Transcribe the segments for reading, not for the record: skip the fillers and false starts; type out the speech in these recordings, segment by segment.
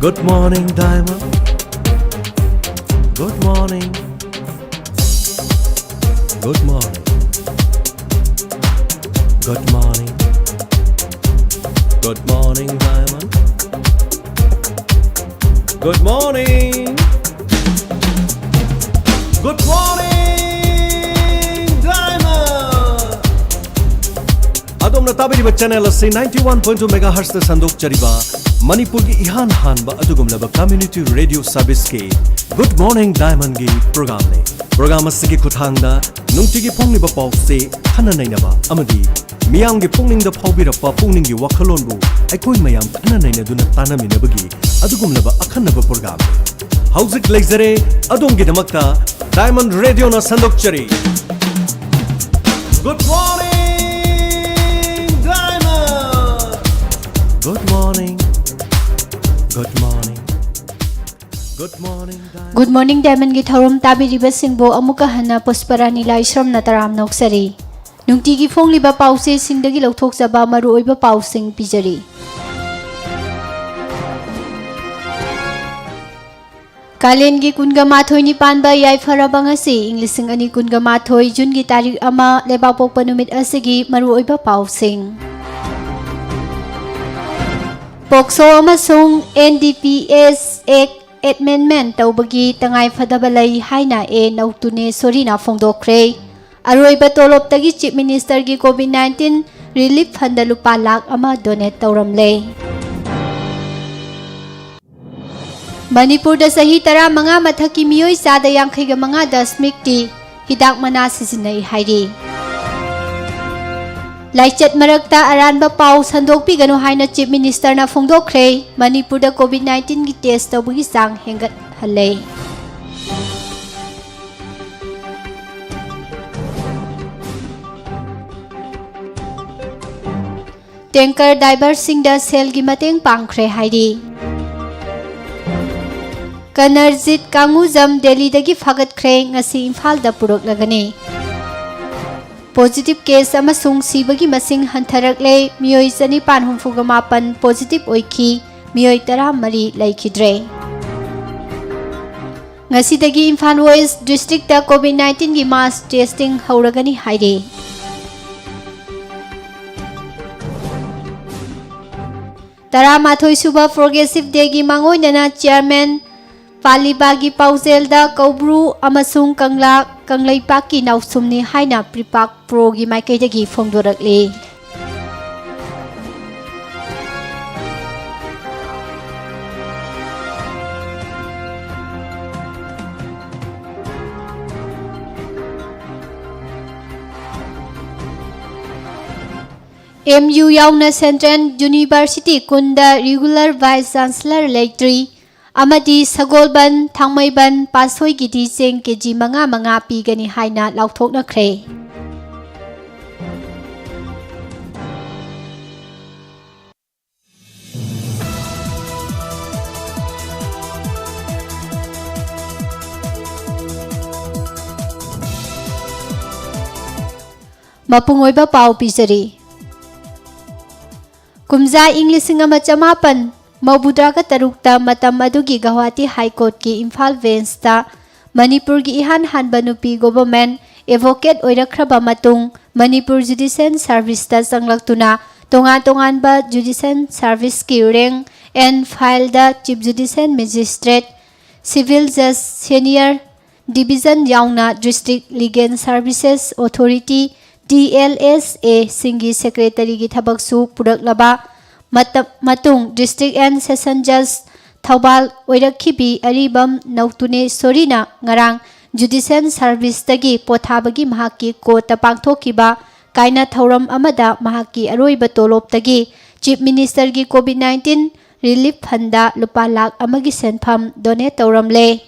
Good morning, Diamond. Good morning. Good morning. Good morning. Good morning, Diamond. Good morning. Good morning, Diamond. Adom na tabiri channel asi 91.2 MHz da sandok chariba Manipur ki ihan hanba adugumlaba community radio service ke Good morning, Diamond gi program ne program asigi khuthangda nungti gi phongni ba paw se khana nainaba amadi miyam gi pungning da phawbirapa pungning gi wakhalon bu aikoi mayam khana naina duna tanaminabagi adugumlaba akhanaba program hauzik lexere adom gi damakta Diamond radio na sandok chari Good morning, Diamond. Good morning. Good morning. Good morning, Diamond. Good morning, Diamond gi thorom tabiriba singbo amuka hana pusparani laisram nataram noksari. Nungti gi phongliba pause singdagi lauthokjaba maru oiba pausing pijari. Kalen gi kunga mathoi ni panba yai farabang asi Englising ani kunga mathoi Jun gi tarik ama lebak pokpa numit asigi maru oiba pausing. Pokso amasung NDPS Act Amendment tawbagi tangai fadabalai haina e nautune sorina phongdokre aroiba toloptagi Chief Minister gi COVID-19 relief fund lupa lakh ama donate tawramle Manipur da sahi tara manga mathaki miyoi sada yangkhaiga manga da smikti hidak mana sisinai hairi Laichat marakta aranba pau sandokpi ganu haina Chief Minister na phongdokre Manipur da COVID-19 gi test tawbagi sang hengat halai Tanker diver sing da sel gi mateng pangkhre hairi Kanarjit Kanguzam Delhi dagi fagat khre ngasi Imphal da purok lagani Positive case amasung sibagi masing hantarakle miyoi chani pan humfuga mapan positive oiki miyoi tara mari laikhidre ngasi dagi Imphal West district da COVID-19 gi mass testing hauragani haire tara mathoi suba progressive day gi mangoi nana chairman Palibagi Pauzelda Kaubru amasung Kangla Kanglaipaki nausumni haina pripak pro gi maikaidagi phongdorakle MU yauna Central University kunda regular vice chancellor lecturer Amadi Sagolban Thangmaiban Pasoi Gidi Cheng keji manga pigani haina lauthokna khre Mapungoiba pau pijari Kumja Englising ama chamapan Maubudraga tarukta matam adugi Guwahati High Court ki Imphal Bench ta Manipur gi ihan hanba nupi government advocate oirakraba matung Manipur Judicial Service ta changlaktuna tongan ba Judicial Service ki rank and file da Chief Judicial Magistrate Civil Judge Senior Division yauna District Legal Services Authority DLSA singi secretary gi thabaksu puraklaba Matung District and Session Judge Thaubal Oirakhibi Aribam Nautune Sorina Ngarang Judicial Service Tagi Pothabagi Mahaki Kota Pangthokiba Kaina Thauram Amada Mahaki Aroiba Tolop Tagi Chief Minister gi COVID-19 Relief Funda Lupa Lakh Amagi Senpham Donate Tauramle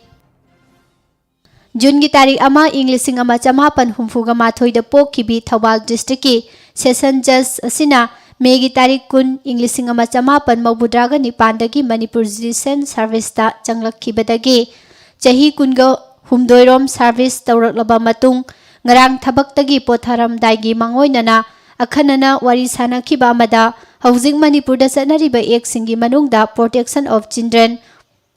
June gi tarik ama Englising ama chamapan humfuga mathoi da pokhibi Thaubal District ki Session Judge asina Megi tarik kun Englising ama chamapan maubudraga nipandagi Manipur Judicial Service ta changlakhibadagi chahi kunga humdoirom service tawraklaba matung ngarang thabaktagi potharam daigi mangoinana अखनना वारी सानाखिबा अमदा हौजिक मणिपुरदा चटनारिबा एक्सिंगी मनुंगदा protection of children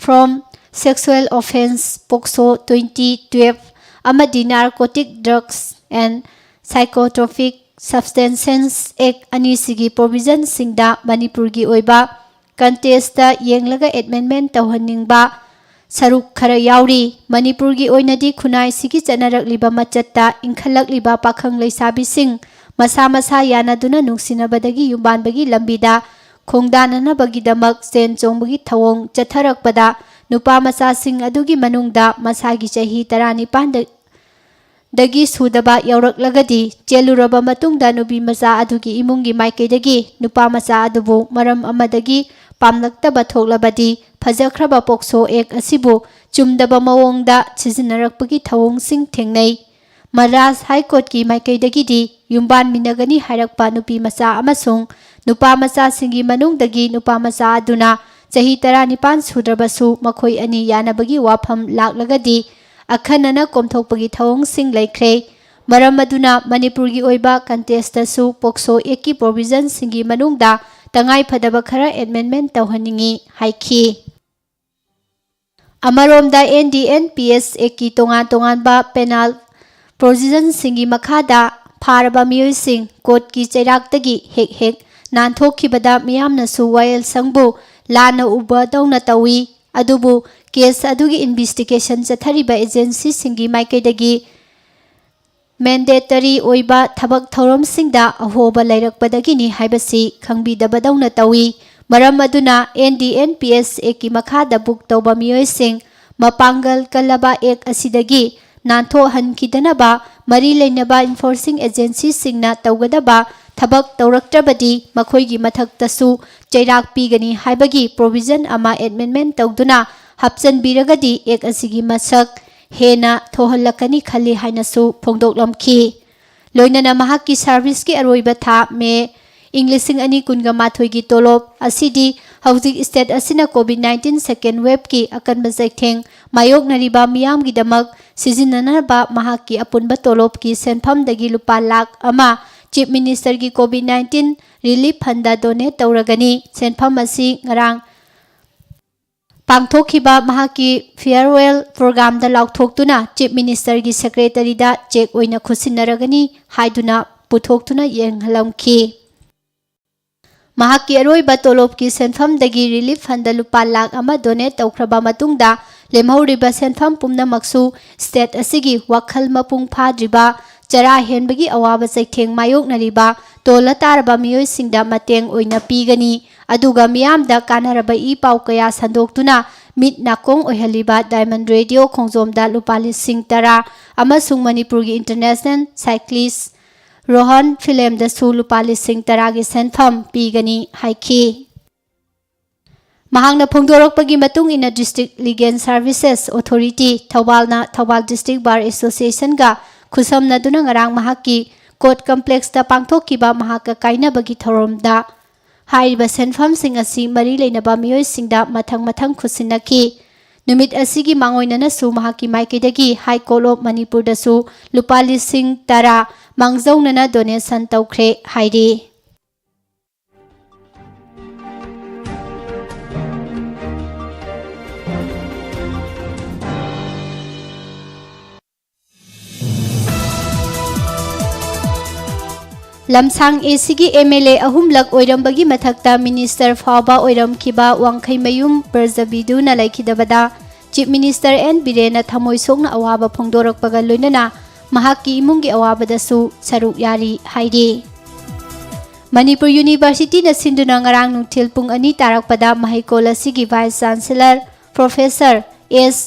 from sexual offence POCSO 2012 अमदी narcotic drugs and psychotropic substances act अनिसिगी प्रोविजन सिंगदा मणिपुरगी ओइबा कंटेस्टा येंगलगा एडमेंटमेंट तौहनिंगबा सरुक खरा याउरी मणिपुरगी ओइनदी खुनाई सिगी चनरकलिबा मचत्ता इंखलकलिबा पाखंग लैसाबिसिंग मसा मसा यानादुना नुक्सिनबदगी युम्बानबगी लंबिदा खोंगदाननबगीदमक सेन चोंबगी थवोंग चथरकपदा नुपा मसासिंग अदुगी मनुंगदा मसागी चही 19 दगी सुदबा यौरकलगदी चेलुरबा मतुंगदा नुबी मसा अदुगी इमुंगी माइकेदगी नुपा मसा अदुबु मरम अमदगी पामलक्तबा थोक्लबदी फजख्रबा पोक्सो एक असिबु चुमदबा मवोंगदा सिजिनरकपगी थवोंगसिंग थेंगनै मद्रास हाई कोर्ट की माइकेदगी युम्बान मिनगनी हायरकपा नुपी मसा अमसुंग नुपा मसा सिंगी मनुंगदगी नुपा मसा अदुना चही 19 सुद्रबसु मखोई अनि यानबगी वाफम लाक्लगदी अखनना कोमथोकपगी थवोंगसिंग लैख्रे मरम अदुना मणिपुरगी ओइबा कंटेस्टसु पोक्सो एक की प्रोविजन सिंगी मनुंगदा तंगाई फदबा खरा एडमेंटमेंट तौहनिंगी हाइखी अमरोमदा NDNPS एक की तोंगान पेनल प्रोविजन सिंगी मखादा फारबा मियोइसिंग कोर्ट की चैराक्तगी हेक हेक नानथोखिबदा मियामनसु वायल संगबु लाना उबा दौना तवी अदुबु केस अदुगी इन्वेस्टिगेशन चथरिबा एजेंसी सिंगी माइकेदगी मैंडेटरी ओइबा थबक थौरम सिंगदा अहोबा लैरकपदगिनी हाइबसी खंगबिदबदौना तवी मरम अदुना NDNPS एक की मखादा बुक तौबा मियोइसिंग मपांगल कलबा एक असिदगी नानथो हनखिदनबा मरी लेनबा इन्फोर्सिंग एजेंसी सिंगना तौगदबा थबक तौरक्त्रबदी मखोइगी मथक्तसु चैराक पीगनी हाइबगी प्रोविजन अमा एडमेंटमेंट तौदुना हपचनबीरगदी एक असिगी मसक हेना थोहलकनी खली हाइनसु फोंदोकलमखी लोइनना महाकी सर्विस की अरोइबा था मे इंग्लिशिंग अनि कुनगा माथोइगी तोलोब असिदी हौजिक स्टेट असिना कोविड-19 सेकेंड वेव की अकनबा जैथेंग मायोगनरिबा मियामगिदमक सिजिननबा महाकी अपुनबा तोलोब की सेनफमदगी लुपा लाख अमा चीफ मिनिस्टर की कोविड-19 रिलीफ फंड डोनेट तौरगनी सेनफम असी ngarang पांगथोखिबा महाकी फेयरवेल प्रोग्राम दा लाउथोक्तुना चीफ मिनिस्टर की सेक्रेटरी दा चेक ओइना खुसिनरगनी हाइदुना पुथोक्तुना येंगहलमखी महाकी अरोइबा तोलोब की सेनफम दगी रिलीफ फंड लुपा लाख अमा डोनेट तौख्रबा मतुंगदा लेमहौरिबा सेनफम पुमनमक्सु स्टेट असिगी वखल मपुंग फाद्रिबा चरा हेनबगी अवाबा चैथेंग मायोगनरिबा तोला तारबा मियोइसिंगदा मतेंग ओइना पीगनी अदुगा मियामदा कानारबा ई पाउ कया संदोक्तुना मिट नाकोंग ओहलिबा डायमंड रेडियो खोंजोमदा लुपा लिसिंग तरा अमसुंग मणिपुरगी इंटरनेशनल साइक्लिस्ट रोहन फिल्म दसु लुपा लिसिंग तरागी सेनफम पीगनी हाइखी महांगना फोंदोरकपगी मतुंग इन डिस्ट्रिक्ट लीगल सर्विसेस अथॉरिटी थौबालना थौबाल डिस्ट्रिक्ट बार एसोसिएशन गा खुसमनदुना ngarang mahaki कोर्ट कम्प्लेक्स दा पांगथोखिबा महाका काइनबगी थौरमदा हाइबा सेनफम सिंग असि मरी लेनबा मियोइ सिंगदा मथंग मथंग खुसिनकी नुमित असिगी मांगोइननसु महाकी माइकेदगी हाई कोर्ट ऑफ मणिपुर दसु लुपा लिसिंग तरा मांगजौनना डोनेशन तौख्रे हाइरी लमसांग एसीगी MLA अहुमलक ओइरमबगी मथक्ता मिनिस्टर फाबा ओइरमखिबा वांखैमयुम ब्रजबिदुना लैखिदबदा चीफ मिनिस्टर एन बिरेना थमोइ सोंगना अवाबा फोंदोरकपगा लोइनना महाकी इमुंगी अवाबदसु सरुक यारी हाइरी मणिपुर यूनिवर्सिटी न सिंधुना ngarang नुथिल पुंग अनि तारकपदा महिकोल असिगी वाइस चांसलर प्रोफेसर एस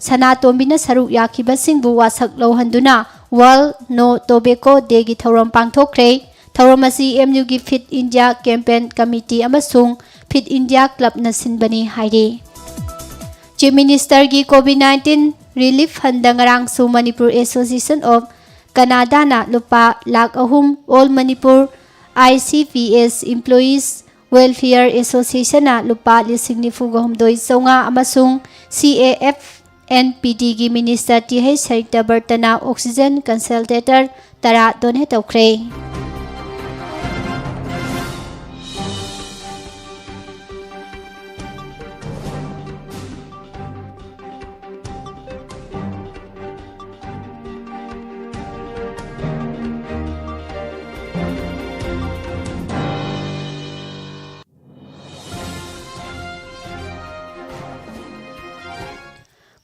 सनातोम्बिना सरुक याखिबसिंगबु वासक लौहंदुना वर्ल्ड नो टोबेको डे की थौरम पांगथोख्रे थौरम असी MU की फिट इंडिया कैंपेन कमिटी अमसुंग फिट इंडिया क्लब न सिनबनी हाइरे चीफ मिनिस्टर की कोविड-19 रिलीफ फंड ngarang सु मणिपुर एसोसिएशन ऑफ कनाडा ना लुपा लाख अहुम all Manipur ICPS employees welfare association ना लुपा 1992 अमसुंग CAFNPD की मिनिस्टर TH सरिता बर्तना ऑक्सीजन कंसल्टेटर तरा डोनेट तौख्रे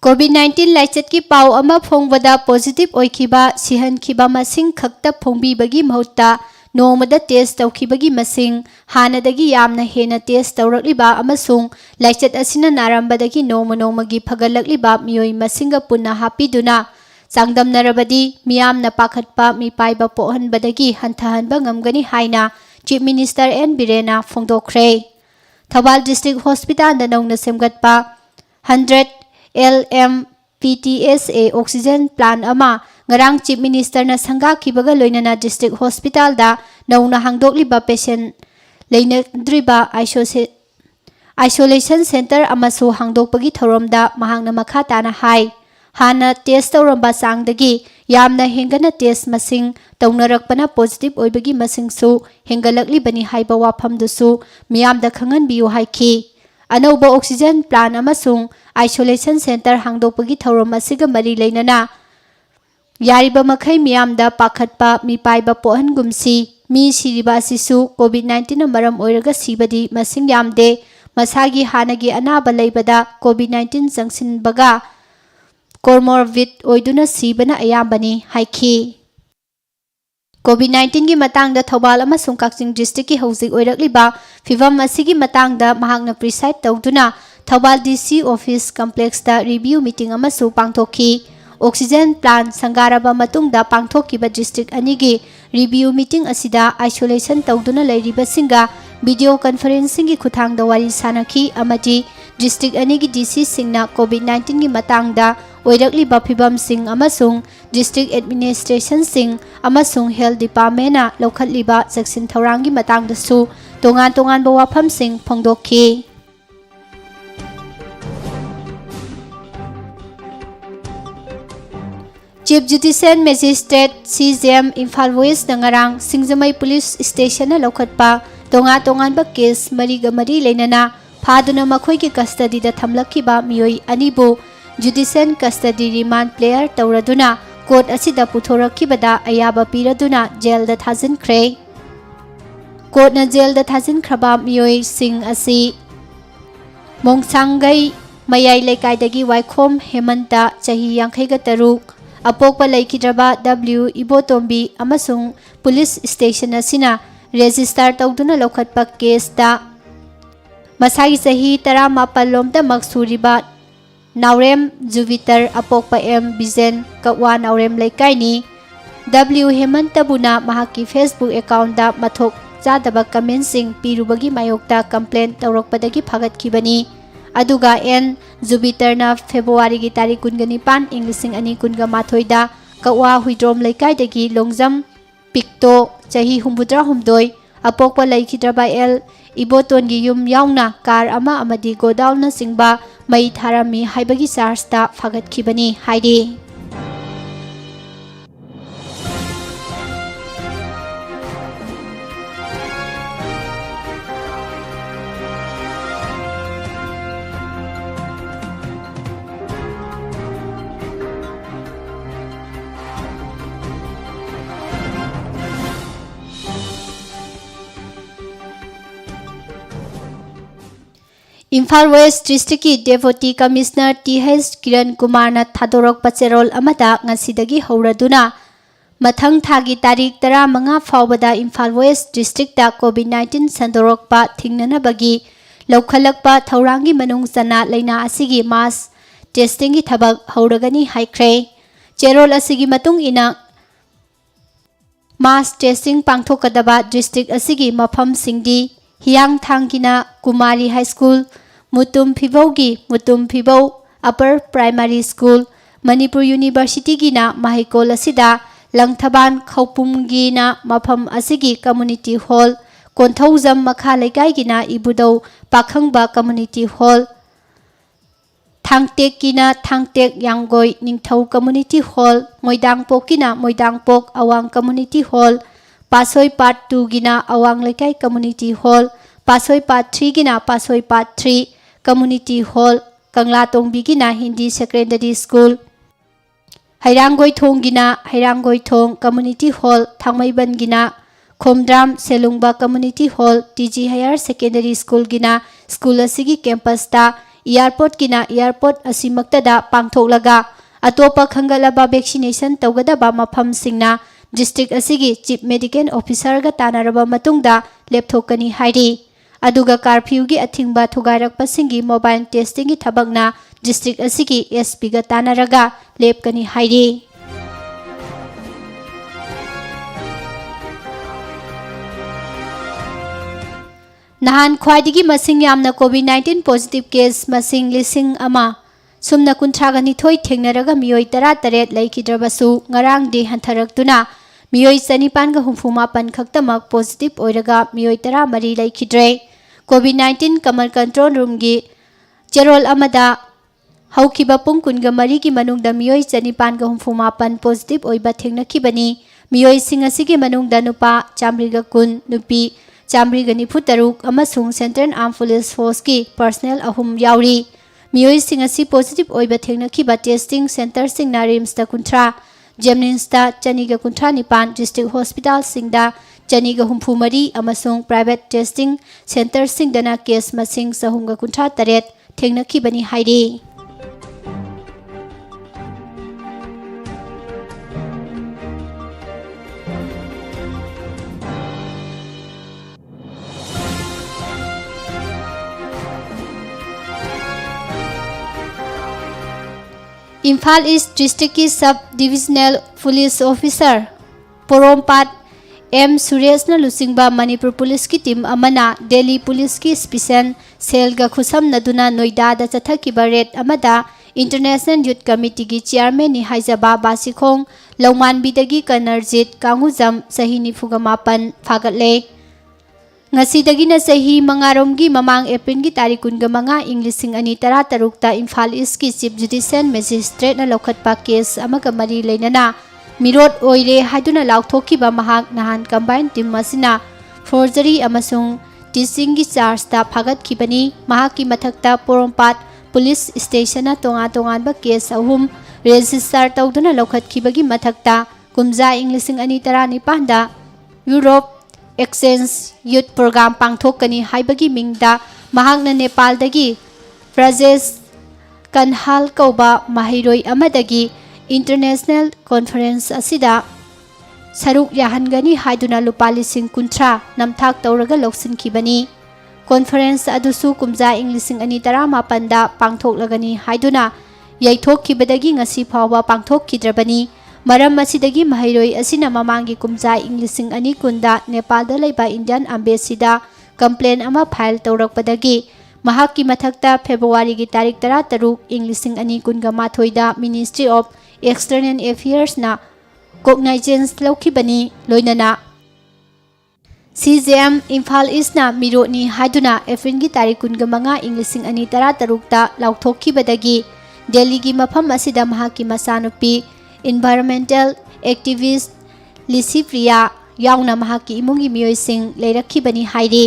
COVID-19 लाइचत पाउ अमा फोंगबदा पॉजिटिव ओइखिबा सिहनखिबा मसिंग खक्ता फोंबीबगी महत्ता नोमदा टेस्ट तौखिबगी मसिंग हानदगी यामना हेना टेस्ट तौरकलिबा अमसुंग लाइचत असिना नारंबदगी नोमगी फगलकलिबा मियोई मसिंगा पुन्ना हापिदुना चांगदमनरबदी मियामना पाखतपा मिपाइबा पोहनबदगी हंथहनबा ngamgani हाइना चीफ मिनिस्टर एन बिरेना फोंदोखरे थौबाल डिस्ट्रिक्ट हॉस्पिटल दा नौना सेमगतपा 100 LMPTSA ऑक्सीजन प्लान अमा ngarang chief minister na sangga khibaga loinana district hospital da nauna hangdokliba patient leinadriba isolation center amasu hangdokpagi thoromda mahangna makha tana hai hana test tawramba sangdagi yamna hengana test masing tawnarakpana positive oibagi masing su hengalakli bani haiba wafam dusu miyam da khangan biu haiki anauba oxygen plant amasung isolation center hangdokpagi thorom asiga mari leinana यारिबा मखै मियामदा पाखतपा मिपाइबा पोहनगुमसी मी सिरिबा सिसु कोविड-19 मरम ओइरगा सिबदी मसिंग यामदे मसागी हानगी अनाबा लैबदा कोविड-19 जंगसिनबगा comorbid ओइदुना सिबना अयामबनी हाइखी कोविड-19 की मतंगदा Thoubal अमसुंग Kakching district की हौजिक ओइरकलिबा फिवम असिगी मतंगदा महांगना preside तौदुना थौबाल डीसी ऑफिस कॉम्प्लेक्स दा रिव्यू मीटिंग अमसु पांगथोखी ऑक्सीजन प्लान संगारबा मतुंगदा पांगथोखिबा डिस्ट्रिक्ट अनिगी रिव्यू मीटिंग असिदा आइसोलेशन तौदुना लैरिबसिंगा वीडियो कॉन्फ्रेंसिंग की खुथांगदा वारी सानखी अमदी डिस्ट्रिक्ट अनिगी डीसी सिंगना कोविड-19 की मतंगदा ओइरकलिबा फिबम सिंग अमसुंग डिस्ट्रिक्ट एडमिनिस्ट्रेशन सिंग अमसुंग हेल्थ डिपार्टमेंट ना लौखतलिबा सेक्शन थौरांगी मतंगदसु तोंगान तोंगानबा वाफम सिंग फोंदोखी chief judicial magistrate CJM Imphal west नंगरांग सिंगजमई पुलिस स्टेशन लौखतपा तोंगा तोंगानबा केस मरीगा मरी लेनना फादुना मखोइगी कस्टडी दा थमलखिबा मियोई अनिबु जुडिशियल कस्टडी रिमांड प्लेयर तौरदुना कोर्ट असिदा पुथोरखिबदा अयाबा पीरदुना जेल दा थाजिनख्रे कोर्ट ना जेल दा थाजिनख्रबा मियोई सिंग असी मोंगसांगई मयाई लेकाइदगी वाइखोम हेमंता चाही 53 अपोकपा लैखिद्रबा W इबोतोंबी अमसुंग पुलिस स्टेशन असिना रेजिस्टर तौदुना लौखतपा केसदा मसागी सही 18 लोमदा मकसूरिबा नावरेम जुवितर अपोकपा M बिजेन कवा नावरेम लैकाइनी W हेमंतबुना महाकी फेसबुक अकाउंट दा मथोक चादबा कमेंटसिंग पीरुबगी मायोक्ता कंप्लेंट तौरकपदगी फगतखिबनी अदुगा एन जुबितरना फेब्रुवारी की तारीख 19 इंग्लिशिंग 2018 कवा हुइद्रोम लैकाइदगी लोंगजम पिक्तो चाही 63 अपोकपा लैखिद्रबा एल इबोतोनगी युम याउना कार अमा अमदी गोडाउन सिंगबा मई थारामी हाइबगी चार्जता फगतखिबनी हाइदे इम्फाल वेस्ट डिस्ट्रिक्ट की deputy commissioner TH Kiran Kumar ना थादोरक पचेरोल अमदा ngasiदगी हौरदुना मथंग थागी तारीख 15 फावबदा इम्फाल वेस्ट डिस्ट्रिक्ट दा कोविड-19 संदोरकपा थिंगननबगी लौखलकपा थौरांगी मनुंग चना लेना असिगी मास टेस्टिंग की थबक हौरगनी हाइख्रे चेरोल असिगी मतुंग इना मास टेस्टिंग पांगथोकदबा डिस्ट्रिक्ट असिगी मफम सिंगदी हियांग थांगिना कुमारी high school Mutum Phibou upper primary school Manipur university गिना माहिकोल असिदा लंगथबान खौपुमगिना मफम असिगी कम्युनिटी हॉल कोंथौजम मखा लेकाई गिना इबुदौ पाखंगबा कम्युनिटी हॉल थांगटेक गिना थांगटेक यांगोई निंगथौ कम्युनिटी हॉल मोइदांगपोक गिना मोइदांगपोक अवांग कम्युनिटी हॉल पासोई पार्ट 2 गिना अवांग लेकाई कम्युनिटी हॉल पासोई पार्ट 3 गिना पासोई पार्ट 3 कम्युनिटी हॉल कंगलातोंबी गिना Hindi secondary school Hairangoithong गिना Hairangoithong community hall Thangmeiband गिना खोमद्राम सेलुंगबा community hall TG higher secondary school गिना स्कूल असिगी कैंपस ता एयरपोर्ट किना एयरपोर्ट असिमक्तदा पांगथोकलगा अतोपा खंगलबा वैक्सीनेशन तौगदबा मफमसिंगना डिस्ट्रिक्ट असिगी चीफ मेडिकल ऑफिसर गा तानारबा मतुंगदा लेपथोकनी हाइरी अदुगा कर्फ्यूगी अथिंगबा थुगारकपसिंगी मोबाइल टेस्टिंग की थबकना डिस्ट्रिक्ट असिगी एसपी गा तानारगा लेपकनी हाइरी नहान ख्वाइदिगी मसिंग यामना कोविड-19 पॉजिटिव केस मसिंग लिसिंग अमा सुमना कुंथ्रागा निथोई थेंगनरगा मियोई 18 लैखिद्रबसु ngarang de hantharaktuna मियोई 454 खक्तमक पॉजिटिव ओइरगा मियोई 13 लैखिद्रे कोविड-19 कमल कंट्रोल रूम गी चेरोल अमदा हौखिबा पुंग कुनगा मरी की मनुंगदा मियोई 454 पॉजिटिव ओइबा थेंगनखिबनी मियोई सिंग असिगी मनुंगदा नुपा चामरिगा कुन नुपी चामरिगा निफु तरुक अमसुंग सेंट्रल आर्म पुलिस फोर्स की पर्सनल अहुम याउरी मियोई सिंग असि पॉजिटिव ओइबा थेंगनखिबा टेस्टिंग सेंटर सिंग ना रिम्स दा कुंथ्रा जेमनिन्स दा चनीगा कुंथ्रा निपान डिस्ट्रिक्ट हॉस्पिटल सिंग दा चनीगा हुमफु मरी अमसुंग प्राइवेट टेस्टिंग सेंटर सिंग दना केस मसिंग सहुंगा कुंथ्रा 8 थेंगनखिबनी हाइरी इम्फाल ईस्ट डिस्ट्रिक्ट की sub divisional police officer Porompat M Suresh न लुसिंगबा मणिपुर पुलिस की टीम अमना दिल्ली पुलिस की स्पेशल सेल गा खुसम नदुना नोएडा दा चथकिबा रेड अमदा इंटरनेशनल यूथ कमिटी की चेयरमैन नि हाइजबा बासिखोंग लौमानबीदगी कनरजित कांगुजम सही 94 फागतले ngasidagiना सही मंगारोमगी ममांग एप्रिल की तारीख 15 इंग 2013 इम्फाल ईस्ट की चीफ जुडिशियल मजिस्ट्रेट न लौखटपा केस अमगा मरी लेनना मिरोड ओइरे हाइदुना लाउथोखिबा महाक नहान कंबाइन टीम मसिना फोर्जरी अमसुंग टीचिंग की चार्ज ता फागतखिबनी महाक की मथक्ता पोरोमपाट पुलिस स्टेशन तोंगा तोंगानबा केस अहुम रजिस्टर तौदुना लौखटखिबगी मथक्ता कुमजा इंग 2019 दा यूरोप एक्सचेंज यूथ प्रोग्राम पांगथोकनी हाइबगी मिंगदा महाकना नेपाल दगी प्रजेश कन्हाल कौबा माहिरोई अमदगी इंटरनेशनल कॉन्फ्रेंस असिदा सरुक याहनगनी हाइदुना लुपा 50 नमथाक तौरगा लौसिनखिबनी कॉन्फ्रेंस अदुसु कुमजा इंग 2019 दा पांगथोकलगनी हाइदुना यैथोखिबदगी ngasi फावबा पांगथोखिद्रबनी मरम असिदगी महिरोई असिना ममांगी कुमजा इंग 2020 दा नेपाल दा लेबा इंडियन एम्बेसीदा कंप्लेन अमा फाइल तौरकपदगी महाक की मथक्ता फेब्रुवारी की तारीख 13 इंग 2020 दा मिनिस्ट्री ऑफ एक्सटर्नल अफेयर्स ना कोग्नाइजेंस लौखिबनी लोइनना CJM इम्फाल ईस्ट ना मिरोनी हाइदुना एप्रिल की तारीख 15 इंग 2013 दा लाउथोखिबदगी दिल्ली की मफम असिदा महाक की मसानुपी इन्वायरमेंटल एक्टिविस्ट लिसी प्रिया याउना महाकी इमुंगी मियोइसिंग लेरखिबनी हाइरी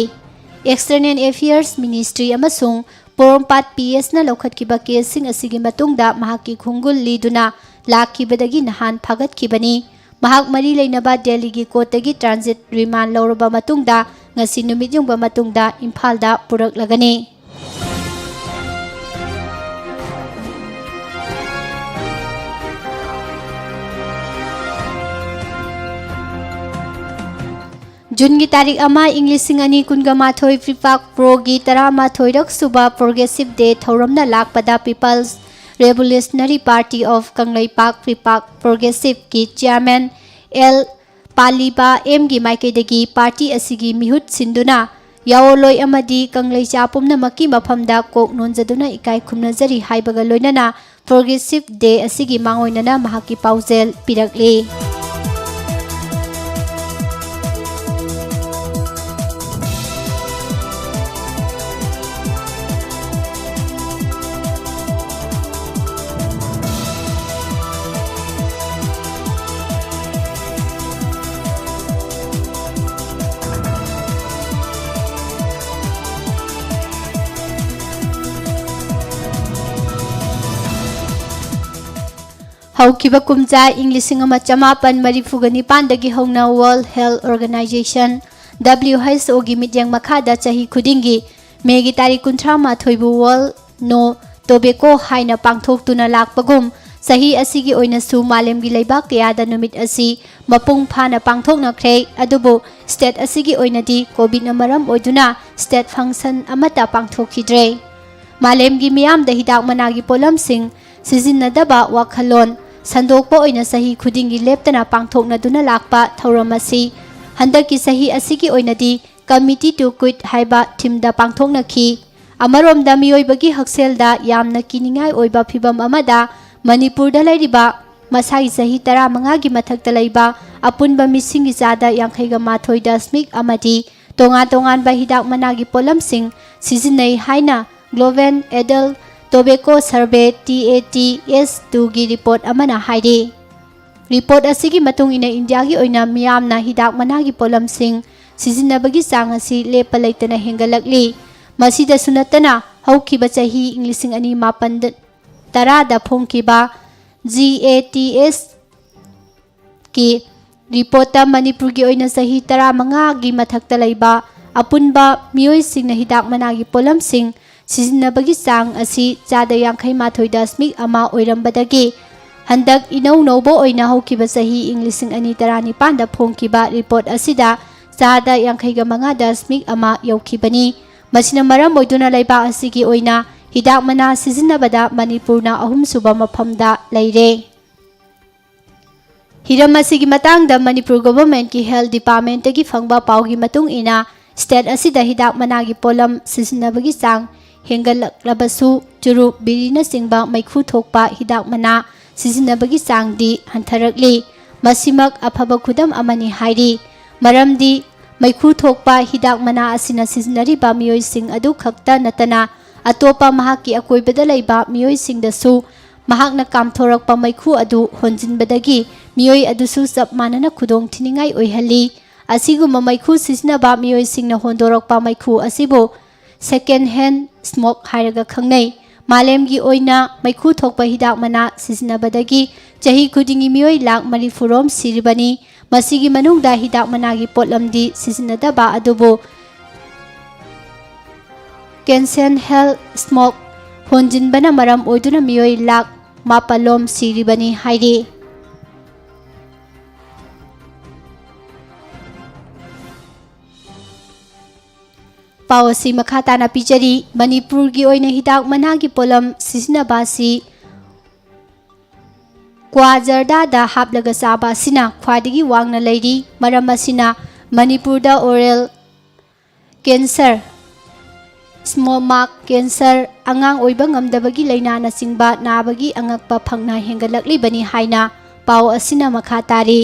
एक्सटर्नल अफेयर्स मिनिस्ट्री अमसुंग पोरोमपाट PS ना लौखटखिबा केसिंग असिगी मतुंगदा महाकी खुंगुल लीदुना लाखिबदगी नहान फागतखिबनी महाक मरी लेनबा दिल्ली की कोर्टगी ट्रांजिट रिमांड लौरबा मतुंगदा ngasi numit yungba matungda इम्फालदा पुरकलगनी जून की तारीख अमा इंग 2019 फ्रीपाक प्रो की 13 सुबा प्रोग्रेसिव डे थौरमना लाकपदा people's revolutionary party of Kangleipak PREPAK progressive की चेयरमैन एल पालीबा एम की माइकेदगी पार्टी असिगी मिहुत सिंदुना याओलोय अमदी कंगलैचा पुमनमकी मफमदा कोक नोंजदुना इकाई खुमनजरी हाइबगा लोइनना प्रोग्रेसिव डे असिगी मांगोइनना महाकी पाउजेल पिरकले हौखिबा कुमजा इंग 1994 हौना वर्ल्ड हेल्थ ऑर्गेनाइजेशन WHO की मित्यंग मखादा चाही खुदिंगी मेगी तारीख 38 बु वर्ल्ड नो टोबेको हाइना पांगथोक्तुना लाकपगुम सही असिगी ओइनसु मालेमगी लेबाक कयादा नुमित असि मपुंग फाना पांगथोकनख्रे अदुबु स्टेट असिगी ओइनदी कोविड ना मरम ओइदुना स्टेट फंक्शन अमता पांगथोखिद्रे मालेमगी मियामदा हिदाक मनागी पोलमसिंग सिजिन्नदबा वाखलोन संदोकपा ओइना सही खुदिंगी लेप्तना पांगथोकनदुना लाकपा थौरमसी हंदकी सही असिगी ओइनदी कमिटी टू क्विट हाइबा थीमदा पांगथोकनखी अमरोमदा मियोइबगी हक्सेलदा यामना किनिंगाई ओइबा फिबम अमदा मणिपुरदा लैरिबा मसाई सही 15 गी मथक्ता लैबा अपुनबा मिसिंगी जादा 52.8 अमदी तोंगा तोंगानबा हिदाक मनागी पोलमसिंग सिजिनै हाइना ग्लोबल एडल टोबेको सर्वे TATS2 गी रिपोर्ट अमना हाइदे रिपोर्ट असिगी मतुंग इना इंडिया गी ओइना मियामना हिदाक मनागी पोलमसिंग सिजिनबगी चांग असि लेपा लैतना हेंगलकली मसीदा सुनतना हौखिबा चही इंग्लिशिंग अनि मापन तरादा फोंखिबा GATS की रिपोर्ट मणिपुर की ओइना सही 15 गी मथक्ता लैबा अपुनबा मियोइसिंगना हिदाक मनागी पोलमसिंग सिजिनबगी चांग असि 52.8 ओइरमबदगी हंदक इनौ नौबो ओइना हौखिबा चही इंग्लिशिंग अनि 19 दा फोंखिबा रिपोर्ट असिदा 52.8 यौखिबनी मसिना मरम ओइदुना लैबा असिगी ओइना हिदाक मना सिजिनबदा मणिपुरना अहुमसुबा मफमदा लैरे हिरम असिगी मतंगदा मणिपुर गवर्नमेंट की हेल्थ डिपार्टमेंट की फंगबा पाउगी मतुंग इना स्टेट असिदा हिदाक मनागी पोलम सिजिनबगी चांग हेंगलक्लबसु चुरु बिरिना सिंगबा मैखु थोकपा हिदाक मना सिजिनबगी चांगदी हंथरकली मसिमक अफबा खुदम अमनी हाइरी मरमदी मैखु थोकपा हिदाक मना असिना सिजिनरिबा मियोइसिंग अदु खक्ता नतना अतोपा महाकी अकोइबदा लैबा मियोइसिंगदसु महाकना कामथोरकपा मैखु अदु होंजिनबदगी मियोइ अदुसु चप मानना खुदोंग थिनिंगाई ओइहली असिगुम मैखु सिजिनबा मियोइसिंगना होंदोरकपा मैखु असिबो सेकेंड हैंड स्मोक हाइरगा खंगनै मालेमगी ओइना मैखु थोकपा हिदाक मना सिजिनबदगी चही खुदिंगी मियोइ लाख 40 सिरिबनी मसिगी मनुंगदा हिदाक मनागी पोटलमदी सिजिनदबा अदुबो कैंसन हेल्थ स्मोक होंजिनबना मरम ओइदुना मियोइ लाख 4 सिरिबनी हाइरे पावसी मखाताना पिचरी मणिपुर की ओइना हिदाक मनागी पोलम सिजिनबासी क्वाजरदा हापलगा चाबासिना ख्वादिगी वांगना लैरी मरम असिना मणिपुरदा ओरल कैंसर स्मोमाक कैंसर अंगांग ओइबा ngamdabagi laina singba nabagi angakpa phangna hengalakli haina pau asina makha tari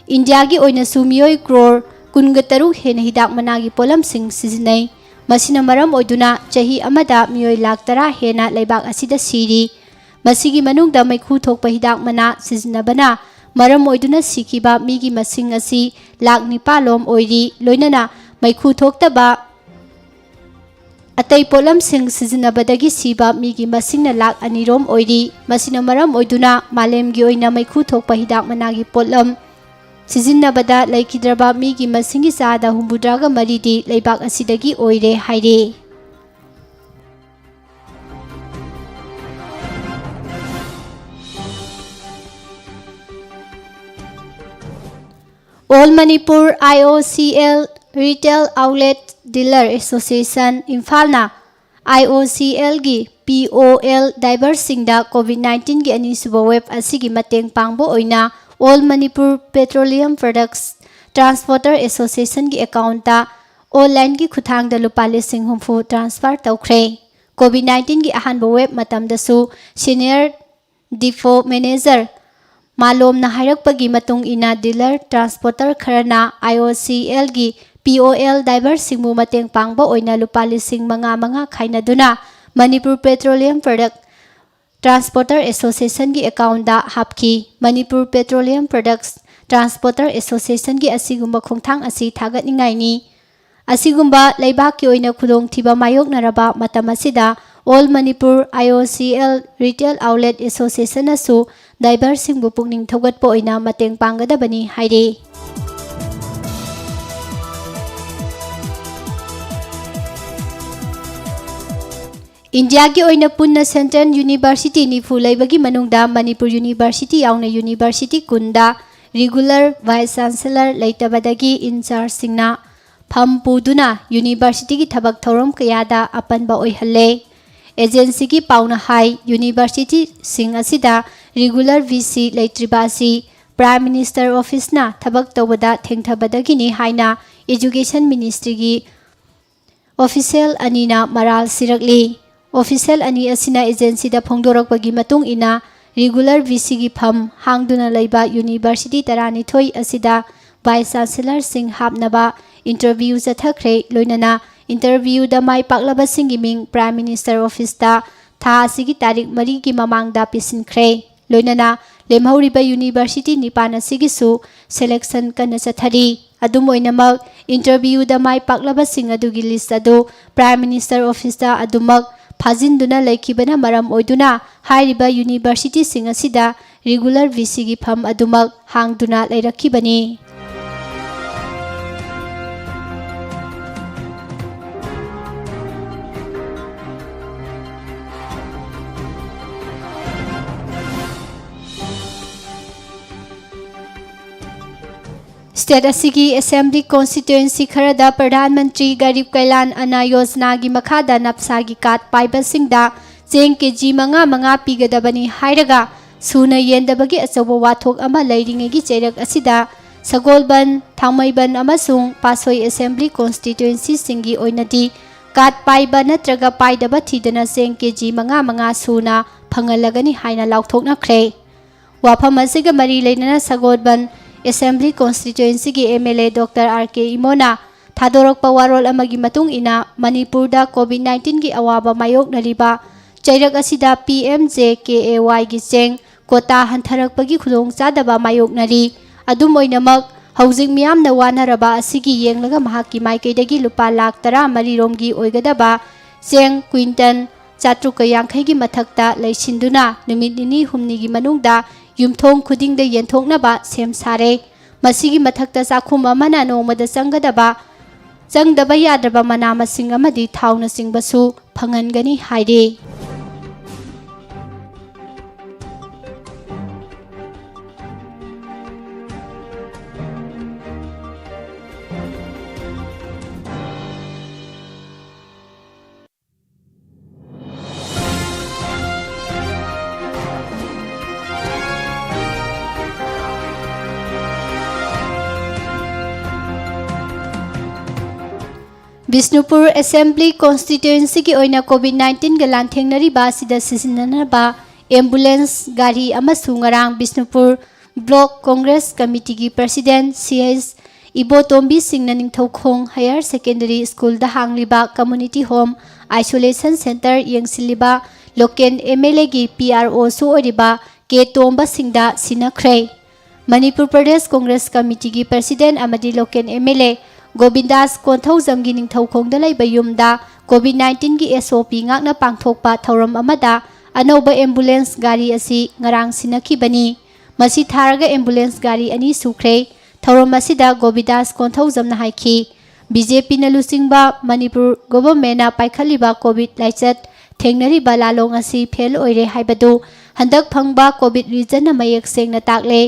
India gi oina sumioi crore 23 hena hidak managi polam sing sizinai masina maram oiduna chahi amada mioi lakh 10 hena laibak asida siri masigi manungda maikhu thokpa hidak mana sizinabana maram oiduna sikiba migi masing asi lakh 9 oiri loinana maikhu thoktaba अतई पोलम सिंग सिजिनबदगी सीबा मीगी मसिंगना लाख 2 ओइरी मसिना मरम ओइदुना मालेमगी ओइना मैखु थोकपा हिदाक मनागी पोलम सिजिनबदा लैकिद्रबा मीगी मसिंगी चादा 73 दी लैबाक असिदगी ओइरे हाइरे All Manipur IOCL Retail Outlet Dealer Association Imphal-na IOCL gi POL Diversing-da COVID-19 gi anisuba web asigi mateng pangbo oina All Manipur Petroleum Products Transporter Association gi account ta online gi khuthang da lupa lising humfu transfer tawkhre COVID-19 gi ahanba web matam da su senior depot manager malom na hairakpagi matung ina dealer transporter kharana IOCL gi POL Diversing mu mateng pangbo oina lupa lising manga khaina duna Manipur Petroleum Product Transporter Association gi account da hapki Manipur Petroleum Products Transporter Association gi asigumba khongthang asi thagat ningai ni asigumba laibak ki oina khudong thiba mayok naraba matam asida All Manipur IOCL Retail Outlet Association asu Diversing bu pungning thogat po oina mateng panggadabani haire India की ओइना पुन्ना central university निफु लेबगी मनुंगदा Manipur university याउना university कुंदा regular vice chancellor लेतबदगी incharge सिंगना फम पुदुना यूनिवर्सिटी की थबक थौरम कयादा अपनबा ओइहल्ले एजेंसी की पाउना हाई यूनिवर्सिटी सिंग असिदा रेगुलर वीसी लेत्रिबासी प्राइम मिनिस्टर ऑफिस ना थबक तौबदा थेंगथबदगिनी हाइना एजुकेशन मिनिस्ट्री की ऑफिशियल अनीना मराल सिरकली ऑफिशियल अनी असिना एजेंसी दा फोंदोरकपगी मतुंग इना रेगुलर वीसी की फम हांगदुना लेबा यूनिवर्सिटी तरानिथोई असिदा वाइस चांसलर सिंह हापनबा इंटरव्यू चथखरे लोइनना इंटरव्यू दा माई पाकलबा सिंगी मिंग प्राइम मिनिस्टर ऑफिस दा था असिगी तारीख 3 की ममांगदा पिसिनखरे लोइनना लेमहौरिबा यूनिवर्सिटी निपान असिगिसु सेलेक्शन कन्न चथरी अदुम ओइनमक इंटरव्यू दा माई पाकलबा सिंग अदुगी लिस्ट अदु प्राइम मिनिस्टर ऑफिस दा अदुमक फाजिंदुना लेखिबना मरम ओइदुना हाइरिबा यूनिवर्सिटी सिंग असिदा रेगुलर वीसी की फम अदुमक हांगदुना लेरखिबनी स्टेट असिगी असेंबली कॉन्स्टिट्यूएंसी खरदा प्रधानमंत्री गरीब कल्याण अन्न योजना की मखादा नपसा की काट पाइबसिंगदा चेंग केजी मंगा पीगदबनी हाइरगा सुना येंदबगी अचौबा वाथोक अमा लैरिंगेगी चेरक असिदा सगोलबन थामैबन अमसुंग पासोई असेंबली कॉन्स्टिट्यूएंसी सिंगी ओइनदी काट पाइबा नत्रगा पाइदबा थीदना चेंग केजी मंगा सुना फंगलगनी हाइना लाउथोकनख्रे वाफम असिगा मरी लेनना सगोलबन असेंबली कॉन्स्टिट्यूएंसी की एमएलए डॉक्टर आर.के. इमोना थादोरकपा वारोल अमगी मतुंग इना मणिपुरदा कोविड-19 की अवाबा मायोकनरिबा चैरक असिदा PMJKAY की चेंग कोटा हंथरकपगी खुदोंग चादबा मायोकनरी अदुम ओइनमक हौजिक मियामना वानरबा असिगी येंगलगा महाकी माइकेदगी लुपा लाख 13 रोमगी ओइगदबा चेंग क्विंटन 450 की मथक्ता लैसिंदुना नुमित निनी हुमनी की मनुंगदा युमथोंग खुदिंग येंथोंगनबा सेम सारे मसिगी मथक्ता चाखुम अमना नोमदा चंगदबा यादबा मना मसिंग अमदी थाउना सिंगबसु फंगनगनी हाइरे बिष्णुपुर असेंबली कॉन्स्टिट्यूएंसी की ओइना कोविड-19 के लांथेंगनरी बासिदा सिसिननबा एम्बुलेंस गाड़ी अमसुंगरांग बिष्णुपुर ब्लॉक कांग्रेस कमिटी की प्रेसिडेंट CH इबोतोंबी सिंगना निंगथौखोंग हायर सेकेंडरी स्कूल दा हांगलिबा कम्युनिटी होम आइसोलेशन सेंटर यंगसिलिबा लोकेल MLA की PRO सु ओरिबा के तोंबा सिंगदा सिनखरे मणिपुर प्रदेश कांग्रेस कमिटी की प्रेसिडेंट अमदी लोकेल MLA गोविंदास कोंथौजम की निंगथौखोंगदा लैबा युमदा कोविड-19 की SOP ngakna pangthokpa thauram amada anauba ambulance gari asi ngarang sinakibani masi tharaga ambulance gari ani sukhre thauram asida govidas konthaujam na haiki BJP na lusingba manipur government na paikhaliba covid laichat thengnari balalong asi fail oire haibadu handak phangba covid region na mayek sengna takle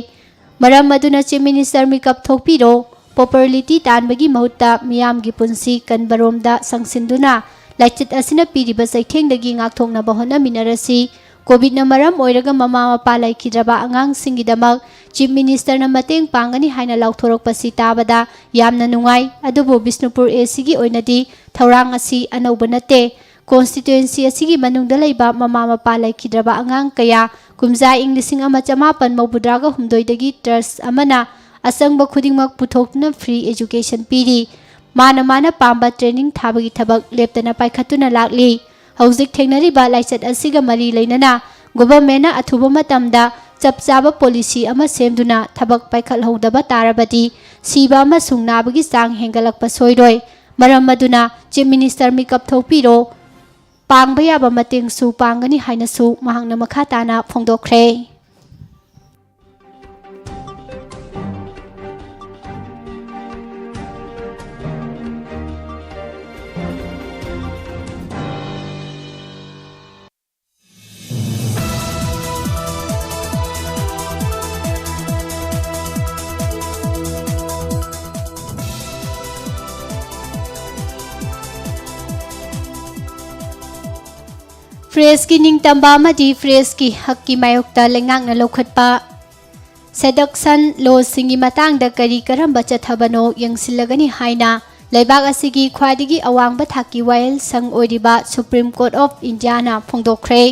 maram maduna chief minister mikap thokpiro popularity तानबगी महत्ता मियाम की पुंसी कनबरोमदा संगसिंदुना लाइचित असिना पीरिबा सैथेंगदगी ngakthoknaba होनामिनरसी Covid न मरम ओइरगा mama Mopa लाइखिद्रबा आंगांग सिंगिदमक chief minister न मतेंग पांगनी हाइना लाउथोरकपसी ताबदा यामना नुंगाई अदुबो Bishnupur AC की ओइनदी थौरांग असि अनौब नते कॉन्स्टिट्यूएंसी असिगी मनुंगदा लैबा ममा मपा लाइखिद्रबा आंगांग कया कुमजा इंग 1950 मौबुद्रागा हुमदोइदगी ट्रस्ट अमना असंग खुदिंगमक पुथोक्तुना फ्री एजुकेशन पीरी माना पांबा ट्रेनिंग थाबगी थबक लेप्तना पाइखतुना लागली हौजिक थेंगनरिबा लाइचत असिगा मरी लैनना गवर्नमेंट अथुबा मतमदा चपचाबा पॉलिसी अमा सेमदुना थबक पाइखलहौदबा तारबदी सीबा अमा सुंगनाबगी चांग हेंगलकपा सोइरोय मरम मदुना चीफ मिनिस्टर मिकप थौपिरो पांगबा याबा मतेंगसु पांगनी हाइनसु महांगना मखा ताना फोंदोखरे फ्रेस की निंगतंबा मदी फ्रेस की हक की मायोक्ता लेंगांगना लौखटपा सेडक्शन लो सिंगी मतंगदा करी करंबा चथबनो यंगसिलगनी हाइना लेबाग असिगी ख्वादिगी अवांगबा थाकी वायल संग ओइरिबा सुप्रीम कोर्ट ऑफ इंडिया ना फोंदोखरे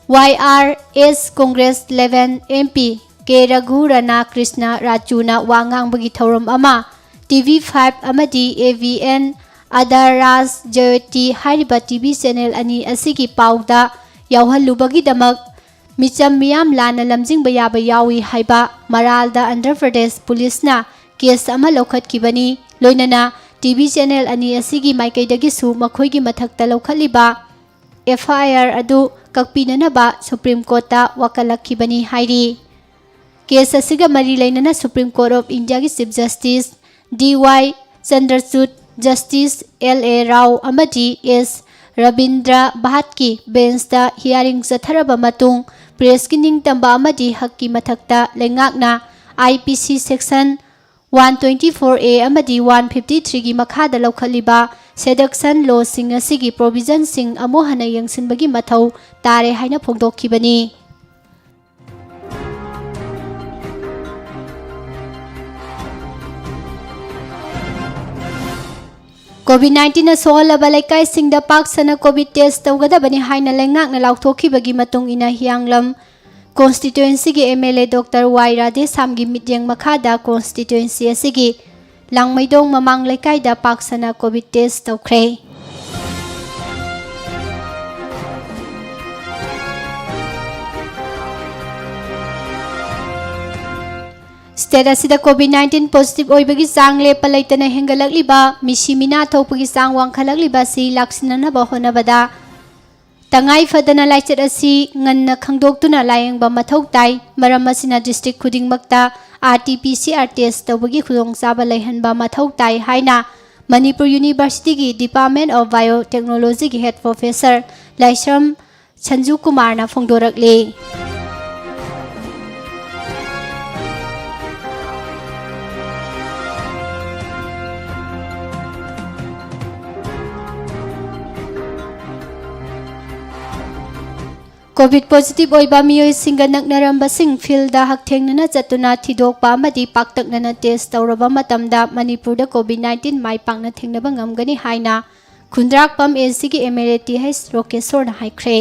YRS कांग्रेस 11 MP के रघु राणा कृष्ण राजूना वांगांगबगी थौरम अमा TV5 अमदी AVN अदाराज जयती हारिबा TV चैनल अनि असिगी पाउदा यावहलुबगी दमक मिचम मियाम लाना लमजिंग याबा यावी हाइबा मरालदा आंध्र प्रदेश पुलिसना केस अमा लौखटखिबनी लोइनना TV चैनल अनि असिगी माइकैदगिसु मखोइगी मथक्ता लौखलिबा FIR अदु कक्पिननबा सुप्रीम कोर्टा वकलखिबनी हाइरी केस असिगा मरी लेनना सुप्रीम कोर्ट ऑफ इंडिया की chief justice DY Chandrachud justice LA Rao अमदी S रविंद्र भाट की बेंचता हियरिंग चथरबा मतुंग प्रेस की निंगतंबा अमदी हक की मथक्ता लेंगाकना IPC सेक्शन 124A अमदी 153 की मखादा लौखलिबा सेडक्शन लो सिंग असिगी प्रोविजन सिंग अमोहना यंगसिनबगी मथौ तारे हाइना फोंदोखिबनी COVID-19 सोहलबा लेकाई सिंगदा पाक्सना कोविड टेस्ट तौगदबनी हाइना लेंगाकना लाउथोखिबगी मतुंग इना हियांगलम कॉन्स्टिट्यूएंसी की MLA डॉक्टर वाई राधेश्याम की मित्यंग मखादा कॉन्स्टिट्यूएंसी असिगी लांगमैदोंग ममांग लेकाइदा पाक्सना कोविड टेस्ट तौख्रे स्टेट असिदा COVID-19 पॉजिटिव ओइबगी चांग लेपा लेतना हेंगलकलिबा मिसी मिना थोपगी चांग वांखलकलिबा सि लाक्सिननबा होनबदा तंगाई फदना लाइचत असि ngन्न खंगदोक्तुना लायंगबा मथौ ताई मरम असिना डिस्ट्रिक्ट खुदिंगमक्ता RT-PCR टेस्ट तौबगी खुदोंगचाबा लेहनबा मथौ ताई हाइना मणिपुर यूनिवर्सिटी की डिपार्टमेंट ऑफ बायोटेक्नोलॉजी की हेड प्रोफेसर लाइसम संजू कुमार ना फोंदोरकले कोविड पॉजिटिव ओइबा मियोय सिंगा नकनरंबा सिंग फील्ड हकथेंगना चतुना थिदोकपा अमदी पाक्तकनना टेस्ट तौरबा मतमदा मणिपुरदा COVID-19 माइ पांगना थेंगनबा ngamgani हाइना खुंद्राकपम AC की MLA TH रोकेश्वर हाइख्रे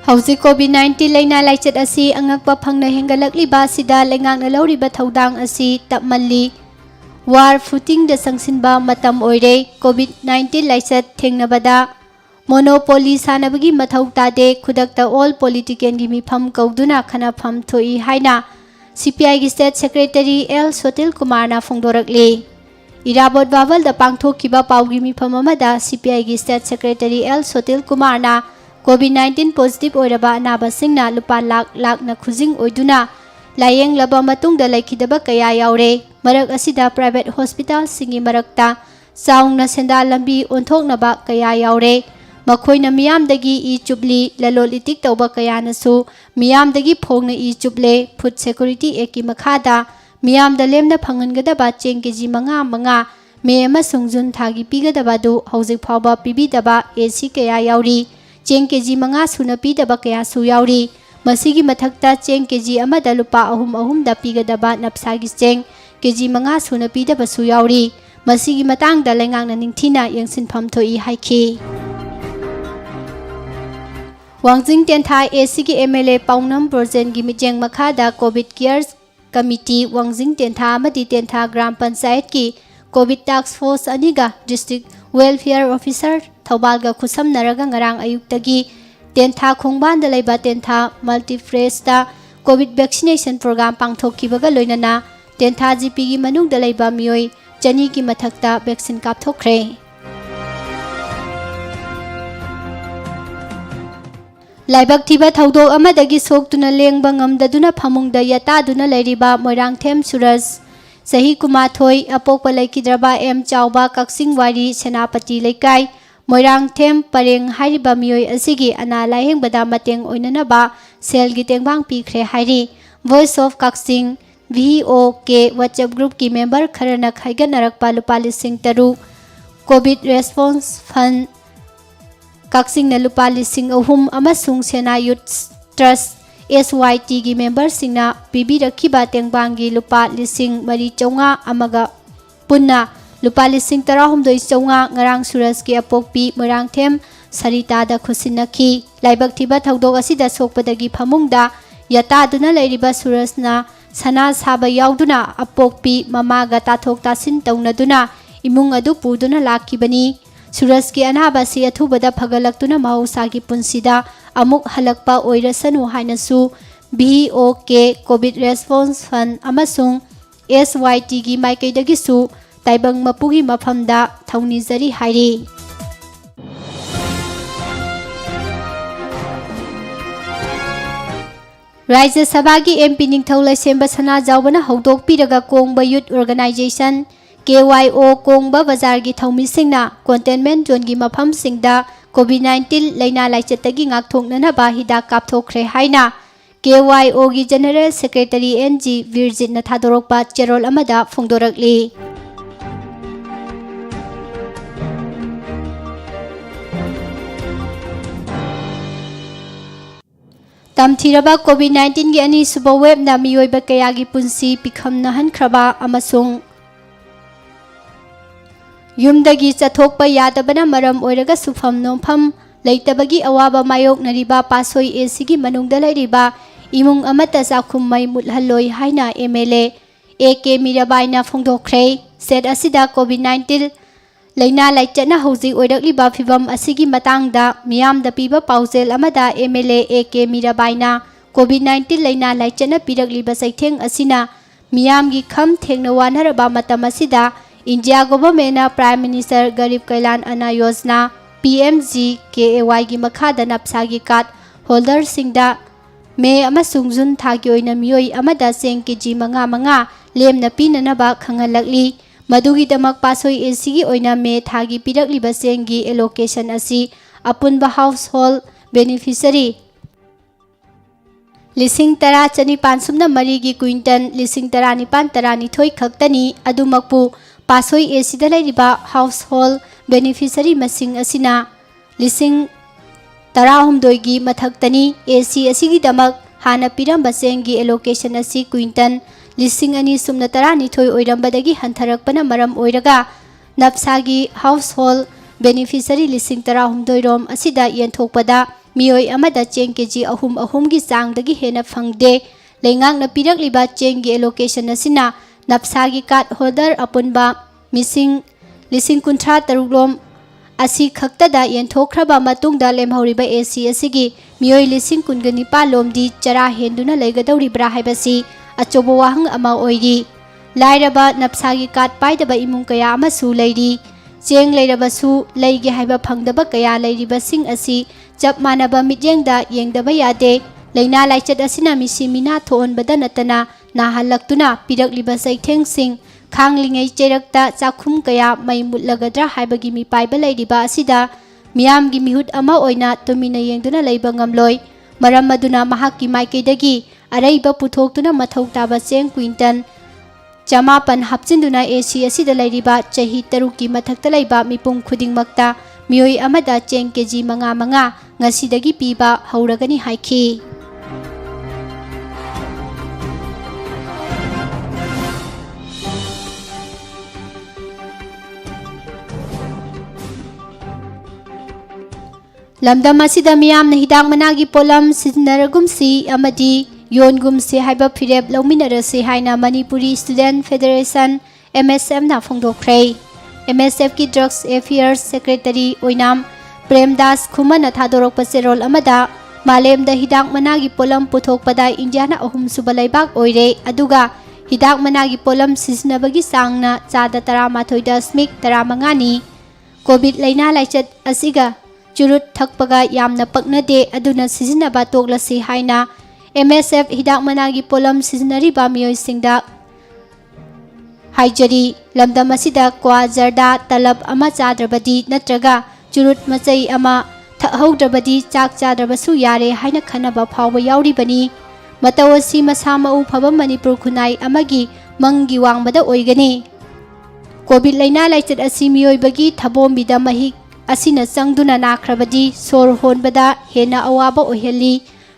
हौजी COVID-19 लेना लाइचत असी अंगकपा फंगना हेंगलकलिबा सिदा लेंगांगना लौरिबा थौदांग असी तपमल्ली वार फुटिंग द संगसिनबा मतम ओइरे COVID-19 लाइचत थेंगनबदा मोनोपोली सानबगी मथौ तादे खुदकता ऑल पॉलिटिकल की मिफम कौदुना खनाफम थोई हाइना CPI की स्टेट सेक्रेटरी L सोतिल कुमार ना फोंदोरकले इराबोट बावल द पांगथोकिबा पाउगी मिफम अमदा CPI की स्टेट सेक्रेटरी L सोतिल कुमार ना COVID-19 पॉजिटिव ओइरबा अनाबासिंगना लुपा लाख ना खुजिंग ओइदुना लायेंग लबा मतुंगदा लेखिदबा कया यावरे मरक असिदा प्राइवेट हॉस्पिटल सिंगी मरकता चाउंगना सेंदा लंबी ओंथोकनबा कया यावरे मखोइना मियामदगी ई चुबली ललोल इतिक तौबा कयानसु मियामदगी फोंगना ई चुबले फूड सिक्योरिटी एक्ट की मखादा मियामदा लेमना फंगनगदबा चेंग केजी 5 मे अमसुंग जुन थागी पीगदबादु हौजिक फावबा पीबीदबा AC कया यावरी चेंग केजी 5 सुना पीदबा कया सु यावरी मसीगी मथक्ता चेंग केजी अमदा लुपा अहुम दा पीगदबा नपसागी चेंग केजी 5 सुना पीदबा सु यावरी मसीगी मतांगदा लेंगांगना निंगथिना यंगसिनफम थोई हाइखी वांगजिंग टेंथा AC की MLA पाउनम प्रोजेन की मिजेंग मखादा covid care committee Wangjing Tentha अमदी टेंथा ग्राम पंचायत की कोविड टास्क फोर्स अनिगा डिस्ट्रिक्ट वेलफेयर ऑफिसर थौबालगा खुसमनरगा ngarang ayuktagi टेंथा खोंबान लेबा टेंथा मल्टीफ्रेसता कोविड वैक्सीनेशन प्रोग्राम पांगथोकिबगा लोइनना टेंथा GP की मनुंगदा लेबा मियोय चनी की मथक्ता वैक्सीन कापथोखरे लाइबक थिबा थौदोक अमदगी सोक्तुना लेंबा ngamdaduna famungda yataduna लेरिबा मोइरांगथेम सूरज सही कुमाथोई अपोकपा लेकिद्रबा एम चावबा कक्सिंग वारी सेनापति लेकाई मोइरांगथेम परेंग हारिबा मियोय असिगी अना लाहेंगबदा मतेंग ओइननबा ꯁꯦꯜꯒꯤ ꯇꯦꯡꯕꯥꯡ ꯄꯤꯈ꯭ꯔꯦ ꯍꯥꯏꯔꯤ voice of Kakching VOK WhatsApp ꯒ꯭ꯔꯨꯞꯀꯤ ꯃꯦꯝꯕꯔ ꯈꯔꯅ ꯈꯥꯏꯒꯠꯅꯔꯛꯄ ꯂꯨꯄꯥ 3,000 ꯀꯣꯚꯤꯗ ꯔꯦꯁꯄꯣꯟꯁ ꯐꯟ ꯀꯛꯆꯤꯡꯅ ꯂꯨꯄꯥ 3,000 ꯑꯃꯁꯨꯡ ꯁꯦꯅꯥ ꯌꯨꯠ ꯇ꯭ꯔꯁ SYTꯒꯤ ꯃꯦꯝꯕꯔꯁꯤꯡꯅ ꯄꯤꯕꯤꯔꯛꯈꯤꯕ ꯇꯦꯡꯕꯥꯡꯒꯤ ꯂꯨꯄꯥ 4,500 ꯑꯃꯒ ꯄꯨꯟꯅ ꯂꯨꯄꯥ 13,900 ꯉꯔꯥꯡ ꯁꯨꯔꯖꯀꯤ ꯑꯄꯣꯛꯄꯤ ꯃꯣꯏꯔꯥꯡꯊꯦꯝ ꯁꯔꯤꯇꯥꯗ ꯈꯨꯠꯁꯤꯟꯅꯈꯤ ꯂꯥꯏꯕꯛ ꯊꯤꯕ ꯊꯧꯗꯣꯛ ꯑꯁꯤꯗ ꯁꯣꯛꯄꯗꯒꯤ ꯐꯃꯨꯡꯗ ꯌꯥꯇꯥꯗꯨꯅ ꯂꯩꯔꯤꯕ ꯁꯨꯔꯖꯅ ꯁꯅꯥ ꯁꯥꯕ ꯌꯥꯎꯗꯨꯅ ꯑꯄꯣꯛꯄꯤ ꯃꯃꯥꯒ ꯇꯥꯊꯣꯛ ꯇꯥꯁꯤꯟ ꯇꯧꯅꯗꯨꯅ ꯏꯃꯨꯡ ꯑꯗꯨ ꯄꯨꯗꯨꯅ ꯂꯥꯛꯈꯤꯕꯅꯤ ꯁꯨꯔꯖꯀꯤ ꯑꯅꯥꯕ ꯑꯁꯤ ꯑꯊꯨꯕꯗ ꯐꯒꯠꯂꯛꯇꯨꯅ ꯃꯍꯧꯁꯥꯒꯤ ꯄꯨꯟꯁꯤꯗ ꯑꯃꯨꯛ ꯍꯜꯂꯛꯄ ꯑꯣꯏꯔꯁꯅꯨ ꯍꯥꯏꯅꯁꯨ VOK ꯀꯣꯚꯤꯗ ꯔꯦꯁꯄꯣꯟꯁ ꯐꯟ ꯑꯃꯁꯨꯡ SYTꯒꯤ ꯃꯥꯏꯀꯩꯗꯒꯤꯁꯨ ꯇꯥꯏꯕꯪ ꯃꯄꯨꯒꯤ ꯃꯐꯝꯗ ꯊꯧꯅꯤꯖꯔꯤ ꯍꯥꯏꯔꯤ ꯔꯥꯖ꯭य ꯁꯚꯥꯒꯤ MP ꯅꯤꯡꯊꯧ ꯂꯩꯁꯦꯝꯕ ꯁꯅꯥꯖꯥꯎꯕꯅ ꯍꯧꯗꯣꯛꯄꯤꯔꯒ ꯀꯣꯡꯕ ꯌꯨꯠ ꯑꯣꯔꯒꯅꯥꯏꯖꯦꯁꯟ KYO ꯀꯣꯡꯕ ꯕꯖꯥꯔꯒꯤ ꯊꯧꯃꯤꯁꯤꯡꯅ ꯀꯣꯟꯇꯦꯟꯃꯦꯟ ꯖꯣꯟꯒꯤ ꯃꯐꯝꯁꯤꯡꯗ COVID-19 ꯂꯩꯅꯥ ꯂꯥꯏꯆꯠꯇꯒꯤ ꯉꯥꯛꯊꯣꯛꯅꯅꯕ ꯍꯤꯗꯥꯛ ꯀꯥꯞꯊꯣꯛꯈ꯭ꯔꯦ ꯍꯥꯏꯅ KYOꯒꯤ General Secretary NG ꯕꯤꯔꯖꯤꯠꯅ ꯊꯥꯗꯣꯔꯛꯄ ꯆꯦꯔꯣꯜ ꯑꯃꯗ ꯐꯣꯡꯗꯣꯔꯛꯂꯤ ꯇꯝꯊꯤꯔꯕ COVID-19ꯒꯤ ꯑꯅꯤꯁꯨꯕ ꯋꯦꯕꯅ ꯃꯤꯑꯣꯏꯕ ꯀꯌꯥꯒꯤ ꯄꯨꯟꯁꯤ ꯄꯤꯈꯝꯅꯍꯟꯈ꯭ꯔꯕ ꯑꯃꯁꯨꯡ ꯌꯨꯝꯗꯒꯤ ꯆꯠꯊꯣꯛꯄ ꯌꯥꯗꯕꯅ ꯃꯔꯝ ꯑꯣꯏꯔꯒ ꯁꯨꯐꯝ ꯅꯣꯝꯐꯝ ꯂꯩꯇꯕꯒꯤ ꯑꯋꯥꯕ ꯃꯥꯌꯣꯛꯅꯔꯤꯕ ꯄꯥꯁꯣꯏ ACꯒꯤ ꯃꯅꯨꯡꯗ ꯂꯩꯔꯤꯕ ꯏꯃꯨꯡ ꯑꯃꯠꯇ ꯆꯥꯛꯈꯨꯝ ꯃꯩ ꯃꯨꯠꯍꯜꯂꯣꯏ ꯍꯥꯏꯅ MLA AK ꯃꯤꯔꯥꯕꯥꯏꯅ ꯐꯣꯡꯗꯣꯛꯈ꯭ꯔꯦ ꯁꯦꯠ ꯑꯁꯤꯗ COVID-19 ꯂꯩꯅꯥ ꯂꯥꯏꯆꯠꯅ ꯍꯧꯖꯤꯛ ꯑꯣꯏꯔꯛꯂꯤꯕ ꯐꯤꯚꯝ ꯑꯁꯤꯒꯤ ꯃꯇꯥꯡꯗ ꯃꯤꯌꯥꯝꯗ ꯄꯤꯕ ꯄꯥꯎꯖꯦꯜ ꯑꯃꯗ MLA AK ꯃꯤꯔꯥꯕꯥꯏꯅ COVID-19 ꯂꯩꯅꯥ ꯂꯥꯏꯆꯠꯅ ꯄꯤꯔꯛꯂꯤꯕ ꯆꯩꯊꯦꯡ ꯑꯁꯤꯅ ꯃꯤꯌꯥꯝꯒꯤ ꯈꯝ ꯊꯦꯡꯅ ꯋꯥꯅꯔꯕ ꯃꯇꯝ ꯑꯁꯤꯗ India ꯒꯣꯚꯔꯟꯃꯦꯟꯠꯅ ꯄ꯭ꯔꯥꯏꯝ ꯃꯤꯅꯤꯁꯇꯔ ꯒꯔꯤꯕ ꯀꯩꯂꯥꯟ ꯑꯟꯅ ꯌꯣꯖꯅꯥ PMGKAYꯒꯤ ꯃꯈꯥꯗ ꯅꯞꯁꯥꯒꯤ ꯀꯥꯔꯗ ꯍꯣꯜꯗꯔꯁꯤꯡꯗ ꯃꯦ ꯑꯃꯁꯨꯡ ꯖꯨꯟ ꯊꯥꯒꯤ ꯑꯣꯏꯅ ꯃꯤꯑꯣꯏ ꯑꯃꯗ ꯆꯦꯡ KG 5 ꯂꯦꯝꯅ ꯄꯤꯅꯅꯕ ꯈꯪꯍꯜꯂꯛꯂꯤ ꯃꯗꯨꯒꯤꯗꯃꯛ ꯄꯥꯁꯣꯏ ACꯒꯤ ꯑꯣꯏꯅ ꯃꯦ ꯊꯥꯒꯤ ꯄꯤꯔꯛꯂꯤꯕ ꯆꯦꯡꯒꯤ ꯑꯦꯂꯣꯀꯦꯁꯟ ꯑꯁꯤ ꯑꯄꯨꯟꯕ ꯍꯥꯎꯁꯍꯣꯜ ꯕꯦꯅꯤꯐꯤꯁꯔꯤ 10,100,903ꯒꯤ ꯀ꯭ꯋꯤꯟꯇꯟ 19,912 ꯈꯛꯇꯅꯤ ꯑꯗꯨꯃꯛꯄꯨ ꯄꯥꯁꯣꯏ ACꯗ ꯂꯩꯔꯤꯕ ꯍꯥꯎꯁꯍꯣꯜ ꯕꯦꯅꯤꯐꯤꯁꯔꯤ ꯃꯁꯤꯡ ꯑꯁꯤꯅ 19,018ꯒꯤ ꯃꯊꯛꯇꯅꯤ AC ꯑꯁꯤꯒꯤꯗꯃꯛ ꯍꯥꯟꯅ ꯄꯤꯔꯝꯕ ꯆꯦꯡꯒꯤ ꯑꯦꯂꯣꯀꯦꯁꯟ ꯑꯁꯤ ꯀ꯭ꯋꯤꯟꯇꯟ 2,212 ꯑꯣꯏꯔꯝꯕꯗꯒꯤ ꯍꯟꯊꯔꯛꯄꯅ ꯃꯔꯝ ꯑꯣꯏꯔꯒ ꯅꯞꯁꯥꯒꯤ ꯍꯥꯎꯁꯍꯣꯜ ꯕꯦꯅꯤꯐꯤꯁꯔꯤ 18,000 ꯔꯣꯝ ꯑꯁꯤꯗ ꯌꯦꯟꯊꯣꯛꯄꯗ ꯃꯤꯑꯣꯏ ꯑꯃꯗ ꯆꯦꯡ KG 3ꯒꯤ ꯆꯥꯡꯗꯒꯤ ꯍꯦꯟꯅ ꯐꯪꯗꯦ ꯂꯩꯉꯥꯛꯅ ꯄꯤꯔꯛꯂꯤꯕ ꯆꯦꯡꯒꯤ ꯑꯦꯂꯣꯀꯦꯁꯟ ꯑꯁꯤꯅ ꯅꯞꯁꯥꯒꯤ ꯀꯥꯔꯗ ꯍꯣꯜꯗꯔ ꯑꯄꯨꯟꯕ ꯃꯤꯁꯤꯡ 53,000 ꯔꯣꯝ ꯑꯁꯤ ꯈꯛꯇꯗ ꯌꯦꯟꯊꯣꯛꯈ꯭ꯔꯕ ꯃꯇꯨꯡꯗ ꯂꯦꯝꯍꯧꯔꯤꯕ AC ꯑꯁꯤꯒꯤ ꯃꯤꯑꯣꯏ 19,019 ꯂꯣꯝꯗꯤ ꯆꯔꯥ ꯍꯦꯟꯗꯨꯅ ꯂꯩꯒꯗꯧꯔꯤꯕ꯭ꯔꯥ ꯍꯥꯏꯕꯁꯤ ꯑꯆꯧꯕ ꯋꯥꯍꯪ ꯑꯃ ꯑꯣꯏꯔꯤ ꯂꯥꯏꯔꯕ ꯅꯞꯁꯥꯒꯤ ꯀꯥꯔꯗ ꯄꯥꯏꯗꯕ ꯏꯃꯨꯡ ꯀꯌꯥ ꯑꯃꯁꯨ ꯂꯩꯔꯤ ꯆꯦꯡ ꯂꯩꯔꯕꯁꯨ ꯂꯩꯒꯦ ꯍꯥꯏꯕ ꯐꯪꯗꯕ ꯀꯌꯥ ꯂꯩꯔꯤꯕꯁꯤꯡ ꯑꯁꯤ ꯆꯞ ꯃꯥꯟꯅꯕ ꯃꯤꯠꯌꯦꯡꯗ ꯌꯦꯡꯗꯕ ꯌꯥꯗꯦ ꯂꯩꯅꯥ ꯂꯥꯏꯆꯠ ꯑꯁꯤꯅ ꯃꯤꯁꯤ ꯃꯤꯅꯥ ꯊꯣꯛꯍꯟꯕꯗ ꯅꯠꯇꯅ ꯅꯥꯍꯜꯂꯛꯇꯨꯅ ꯄꯤꯔꯛꯂꯤꯕ ꯆꯩꯊꯦꯡꯁꯤꯡ ꯈꯥꯡꯂꯤꯉꯩ ꯆꯩꯔꯛꯇ ꯆꯥꯛꯈꯨꯝ ꯀꯌꯥ ꯃꯩ ꯃꯨꯠꯂꯒꯗ꯭ꯔꯥ ꯍꯥꯏꯕꯒꯤ ꯃꯤꯄꯥꯏꯕ ꯂꯩꯔꯤꯕ ꯑꯁꯤꯗ ꯃꯤꯌꯥꯝꯒꯤ ꯃꯤꯍꯨꯠ ꯑꯃ ꯑꯣꯏꯅ ꯇꯨꯃꯤꯟꯅ ꯌꯦꯡꯗꯨꯅ ꯂꯩꯕ ꯉꯝꯂꯣꯏ ꯃꯔꯝ ꯑꯗꯨꯅ ꯃꯍꯥꯛꯀꯤ ꯃꯥꯏꯀꯩꯗꯒꯤ ꯑꯔꯩꯕ ꯄꯨꯊꯣꯛꯇꯨꯅ ꯃꯊꯧ ꯇꯥꯕ ꯆꯦꯡ ꯀ꯭ꯋꯤꯟꯇꯟ 900 ꯍꯥꯞꯆꯤꯟꯗꯨꯅ AC ꯑꯁꯤꯗ ꯂꯩꯔꯤꯕ ꯆꯍꯤ 6ꯀꯤ ꯃꯊꯛꯇ ꯂꯩꯕ ꯃꯤꯄꯨꯝ ꯈꯨꯗꯤꯡꯃꯛꯇ ꯃꯤꯑꯣꯏ ꯑꯃꯗ ꯆꯦꯡ KG 5 ꯉꯁꯤꯗꯒꯤ ꯄꯤꯕ ꯍꯧꯔꯒꯅꯤ ꯍꯥꯏꯈꯤ ꯂꯝꯗꯝ ꯑꯁꯤꯗ ꯃꯤꯌꯥꯝꯅ ꯍꯤꯗꯥꯛ ꯃꯅꯥꯒꯤ ꯄꯣꯠꯂꯝ ꯁꯤꯖꯤꯟꯅꯔꯒꯨꯝꯁꯤ ꯑꯃꯗꯤ ꯌꯣꯟꯒꯨꯝꯁꯤ ꯍꯥꯏꯕ ꯐꯤꯔꯦꯞ ꯂꯧꯃꯤꯟꯅꯔꯁꯤ ꯍꯥꯏꯅ ꯃꯅꯤꯄꯨꯔꯤ ꯁ꯭ꯇꯨꯗꯦꯟꯠ ꯐꯦꯗꯔꯦꯁꯟ MSFꯅ ꯐꯣꯡꯗꯣꯛꯈ꯭ꯔꯦ MSFꯀꯤ drugs affairs secretary Oinam Premdas ꯈꯨꯃꯟꯅ ꯊꯥꯗꯣꯔꯛꯄ ꯆꯦꯔꯣꯜ ꯑꯃꯗ ꯃꯥꯂꯦꯝꯗ ꯍꯤꯗꯥꯛ ꯃꯅꯥꯒꯤ ꯄꯣꯠꯂꯝ ꯄꯨꯊꯣꯛꯄꯗ ꯏꯟꯗꯤꯌꯥꯅ 3ꯁꯨꯕ ꯂꯩꯕꯥꯛ ꯑꯣꯏꯔꯦ ꯑꯗꯨꯒ ꯍꯤꯗꯥꯛ ꯃꯅꯥꯒꯤ ꯄꯣꯠꯂꯝ ꯁꯤꯖꯤꯟꯅꯕꯒꯤ ꯆꯥꯡꯅ 13.15%ꯅꯤ ꯀꯣꯚꯤꯗ ꯂꯩꯅꯥ ꯂꯥꯏꯆꯠ ꯑꯁꯤꯒ ꯆꯨꯔꯨꯠ ꯊꯛꯄꯒ ꯌꯥꯝꯅ ꯄꯛꯅꯗꯦ ꯑꯗꯨꯅ ꯁꯤꯖꯤꯟꯅꯕ ꯇꯣꯛꯂꯁꯤ ꯍꯥꯏꯅ MSF ꯍꯤꯗꯥꯛ ꯃꯅꯥꯒꯤ ꯄꯣꯠꯂꯝ ꯁꯤꯖꯤꯟꯅꯔꯤꯕ ꯃꯤꯑꯣꯏꯁꯤꯡꯗ ꯍꯥꯏꯖꯔꯤ ꯂꯝꯗꯝ ꯑꯁꯤꯗ ꯀ꯭ꯋꯥ ꯖꯔꯗꯥ ꯇꯂꯕ ꯑꯃ ꯆꯥꯗ꯭ꯔꯕꯗꯤ ꯅꯠꯇ꯭ꯔꯒ ꯆꯨꯔꯨꯠ ꯃꯆꯩ ꯑꯃ ꯍꯧꯗ꯭ꯔꯕꯗꯤ ꯆꯥꯛ ꯆꯥꯗ꯭ꯔꯕꯁꯨ ꯌꯥꯔꯦ ꯍꯥꯏꯅ ꯈꯟꯅꯕ ꯐꯥꯎꯕ ꯌꯥꯎꯔꯤꯕꯅꯤ ꯃꯇꯧ ꯑꯁꯤ ꯃꯁꯥ ꯃꯎ ꯐꯕ ꯃꯅꯤꯄꯨꯔ ꯈꯨꯟꯅꯥꯏ ꯑꯃꯒꯤ ꯃꯪꯒꯤ ꯋꯥꯡꯃꯗ ꯑꯣꯏꯒꯅꯤ ꯀꯣꯚꯤꯗ ꯂꯩꯅꯥ ꯂꯥꯏꯆꯠ ꯑꯁꯤ ꯃꯤꯑꯣꯏꯕꯒꯤ ꯊꯕꯣꯝꯕꯤꯗ ꯃꯍꯤꯛ ꯑꯁꯤꯅ ꯆꯪꯗꯨꯅ ꯅꯥꯈ꯭ꯔꯕꯗꯤ ꯁꯣꯔ ꯍꯣꯟꯕꯗ ꯍꯦꯟꯅ ꯑꯋꯥꯕ ꯑꯣꯏꯍꯜꯂꯤ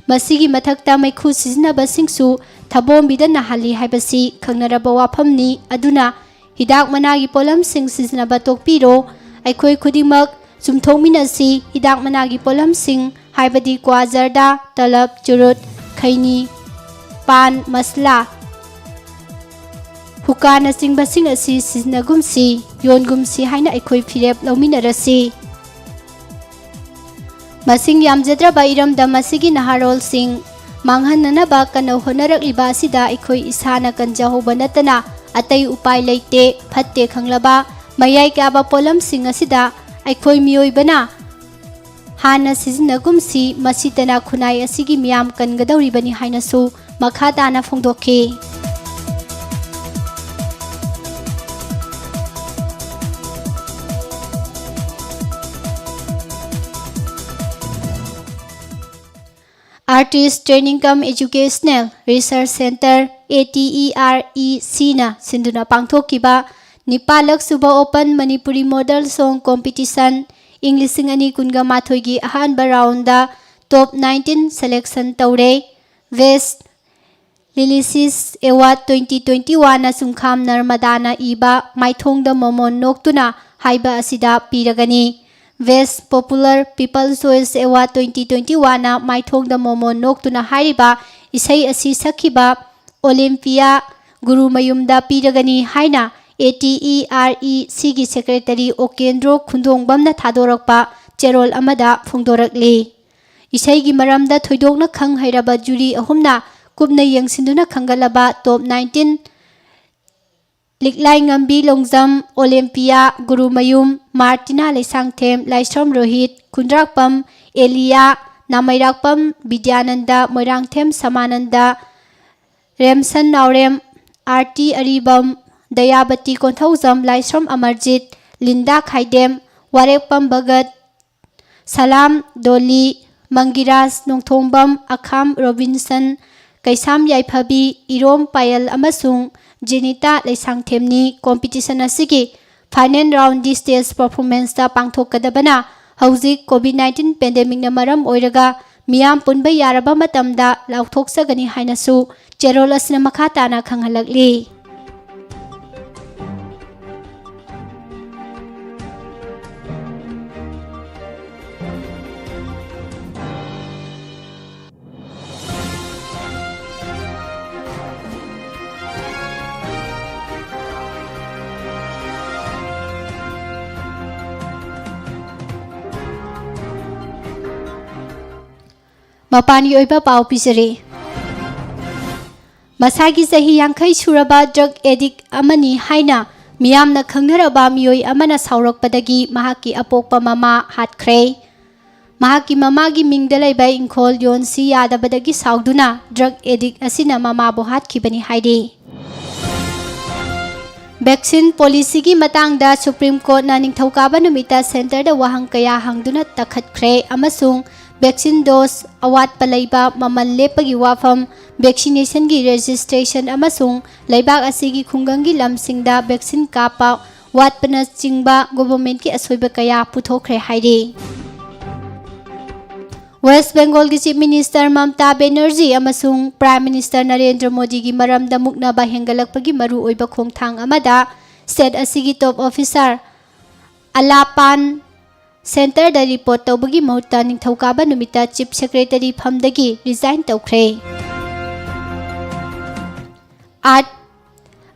ꯃꯁꯤꯒꯤ ꯃꯊꯛꯇ ꯃꯩꯈꯨ ꯁꯤꯖꯤꯟꯅꯕꯁꯤꯡꯁꯨ ꯊꯕꯣꯝꯕꯤꯗ ꯅꯥꯍꯜꯂꯤ ꯍꯥꯏꯕꯁꯤ ꯈꯪꯅꯔꯕ ꯋꯥꯐꯝꯅꯤ ꯑꯗꯨꯅ ꯍꯤꯗꯥꯛ ꯃꯅꯥꯒꯤ ꯄꯣꯠꯂꯝꯁꯤꯡ ꯁꯤꯖꯤꯟꯅꯕ ꯇꯣꯛꯄꯤꯔꯣ ꯑꯩꯈꯣꯏ ꯈꯨꯗꯤꯡꯃꯛ ꯆꯨꯝꯊꯣꯛꯃꯤꯟꯅꯁꯤ ꯍꯤꯗꯥꯛ ꯃꯅꯥꯒꯤ ꯄꯣꯠꯂꯝꯁꯤꯡ ꯍꯥꯏꯕꯗꯤ ꯀ꯭ꯋꯥ ꯖꯔꯗꯥ ꯇꯂꯞ ꯆꯨꯔꯨꯠ ꯈꯩꯅꯤ ꯄꯥꯟ ꯃꯁꯂꯥ ꯍꯨꯀꯥꯅꯆꯤꯡꯕꯁꯤꯡ ꯑꯁꯤ ꯁꯤꯖꯤꯟꯅꯒꯨꯝꯁꯤ ꯌꯣꯟꯒꯨꯝꯁꯤ ꯍꯥꯏꯅ ꯑꯩꯈꯣꯏ ꯐꯤꯔꯦꯞ ꯂꯧꯃꯤꯟꯅꯔꯁꯤ ꯃꯁꯤꯡ ꯌꯥꯝꯖꯗ꯭ꯔꯕ ꯏꯔꯝꯗꯝ ꯑꯁꯤꯒꯤ ꯅꯍꯥꯔꯣꯜꯁꯤꯡ ꯃꯥꯡꯍꯟꯅꯅꯕ ꯀꯟꯅ ꯍꯣꯠꯅꯔꯛꯂꯤꯕ ꯑꯁꯤꯗ ꯑꯩꯈꯣꯏ ꯏꯁꯥꯅ ꯀꯟꯖꯍꯧꯕ ꯅꯠꯇꯅ ꯑꯇꯩ ꯎꯄꯥꯏ ꯂꯩꯇꯦ ꯐꯠꯇꯦ ꯈꯪꯂꯕ ꯃꯌꯥꯏ ꯀꯥꯕ ꯄꯣꯠꯂꯝꯁꯤꯡ ꯑꯁꯤꯗ ꯑꯩꯈꯣꯏ ꯃꯤꯑꯣꯏꯕꯅ ꯍꯥꯟꯅ ꯁꯤꯖꯤꯟꯅꯒꯨꯝꯁꯤ ꯃꯁꯤꯇꯅ ꯈꯨꯟꯅꯥꯏ ꯑꯁꯤꯒꯤ ꯃꯤꯌꯥꯝ ꯀꯟꯒꯗꯧꯔꯤꯕꯅꯤ ꯍꯥꯏꯅꯁꯨ ꯃꯈꯥ ꯇꯥꯅ ꯐꯣꯡꯗꯣꯛꯈꯤ Artist Training Cum Educational Research Center ATEREC na sinduna pangthokkiba nipalak suba Open Manipuri Model Song Competition ing 2018 gi ahanba round top 19 selection taure West Lilisis Award 2021 na sumkham Narmadana iba maithongda momon noktuna haiba asida piragani West Popular People's Choice Award 2021 na maithongda momon noktuna hairiba isai asi sakhiba Olympia Gurumayumda piragani haina ATEREC gi secretary Okendro Khundongbamna thadorakpa cherol amada phongdorakli isai gi maramda thoidokna khang hairaba juri ahumna kupna yengsinduna khangalaba top 19 Liklai Ngambi Longjam Olympia Gurumayum Martina Leisangthem Laisrom Rohit Kundrakpam Elia Namairakpam Vidyananda Moirangthem Samananda Remsan Naurem Arti Aribam Dayabati Konthaujam Laisrom Amarjit Linda Khaidem Warekpam Bhagat Salam Doli Mangiras Nongthongbam Akham Robinson Kaisam Yaiphabi Irom Payal amasung Jenita Leisangthemni competition asigi final round di stage performance ta pangthokadabana hauzik COVID-19 pandemic na maram oiraga miyam punba yaraba matamda lauthoksagani hainasu cherol asna makha tana khanghalakli Mapani oiba pau pisare Masagi sahi yankai suraba drug addict amani haina miyamna khangnaraba miyoi amana saurakpadagi mahaki apokpa mama hatkre mahaki mamagi mingda laiba ingkhol yonsi yadabadagi sauduna drug addict asina mama bo hatkibani haide Vaccine policy gi matangda Supreme Court na ningthokaba numita center da wahang kaya hangduna takhatkre amasung vaccine dose awat palaiba mamal lepagi wafam vaccination gi registration amasung laibak asigi khungangi lamsingda vaccine kapa watpana chingba government ki asoiba kaya puthokre haire West Bengal gi Chief Minister Mamta Banerjee amasung Prime Minister Narendra Modi gi maramda muknaba hengalakpagi maru oiba khongthang amada state asigi top officer Alapan Center da report tawbagi mahutta ningthokaba numita Chief Secretary phamdagi resign tawkhre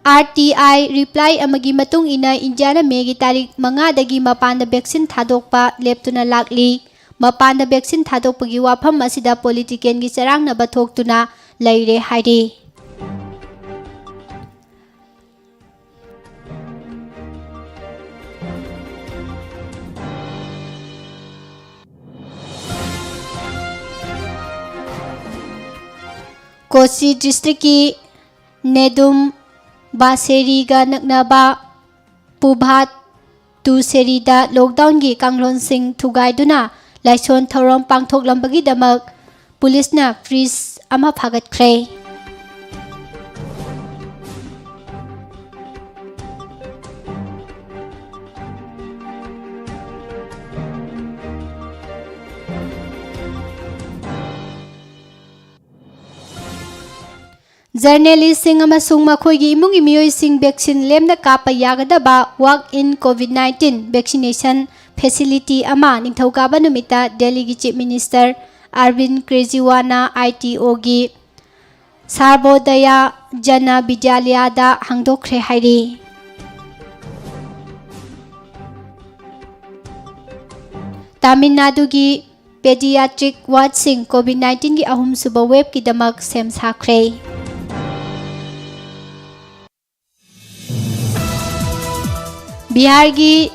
RTI reply amagi matung ina India na May gi tarik 5 dagi mapanda vaccine thadokpa leptuna lakli mapanda vaccine thadokpagi wafam asida politician gi charangna bathoktuna leire haire Kochi district ki Nedum Baseri ga naknaba Pubhat tu serida lockdown gi kanglon sing thugai duna ꯂꯥꯏꯁꯣꯟ ꯊꯧꯔꯝ ꯄꯥꯡꯊꯣꯛꯂꯝꯕꯒꯤꯗꯃꯛ ꯄꯨꯂꯤꯁꯅ fridge ꯑꯃ ꯐꯥꯒꯠꯈ꯭ꯔꯦ꯫ ꯖꯔꯅꯦꯂꯤꯁꯁꯤꯡ ꯑꯃꯁꯨꯡ ꯃꯈꯣꯏꯒꯤ ꯏꯃꯨꯡꯒꯤ ꯃꯤꯑꯣꯏꯁꯤꯡ vaccine ꯂꯦꯝꯅ ꯀꯥꯞꯄ ꯌꯥꯒꯗꯕ ꯋꯥꯛ-ꯏꯟ ꯀꯣꯚꯤꯗ-19 ꯚꯦꯛꯁꯤꯅꯦꯁꯟ ꯐꯦꯁꯤꯂꯤꯇꯤ ꯑꯃ ꯅꯤꯡꯊꯧꯀꯥꯕ ꯅꯨꯃꯤꯠꯇ ꯗꯦꯜꯂꯤꯒꯤ ꯆꯤꯐ ꯃꯤꯅꯤꯁꯇꯔ ꯑꯔꯕꯤꯟꯗ ꯀꯦꯖ꯭ꯔꯤꯋꯥꯜꯅ ITOꯒꯤ ꯁꯥꯔꯚꯣꯗꯌꯥ ꯖꯅ ꯕꯤꯗ꯭ꯌꯥꯂꯌꯗ ꯍꯥꯡꯗꯣꯛꯈ꯭ꯔꯦ ꯍꯥꯏꯔꯤ꯫ ꯇꯥꯃꯤꯜ ꯅꯥꯗꯨꯒꯤ ꯄꯦꯗꯤꯌꯥꯇ꯭ꯔꯤꯛ ꯋꯥꯔꯗꯁꯤꯡ ꯀꯣꯚꯤꯗ-19ꯒꯤ ꯑꯍꯨꯝꯁꯨꯕ ꯋꯦꯕꯀꯤꯗꯃꯛ ꯁꯦꯝ ꯁꯥꯈ꯭ꯔꯦ꯫ ꯕꯤꯍꯥꯔꯒꯤ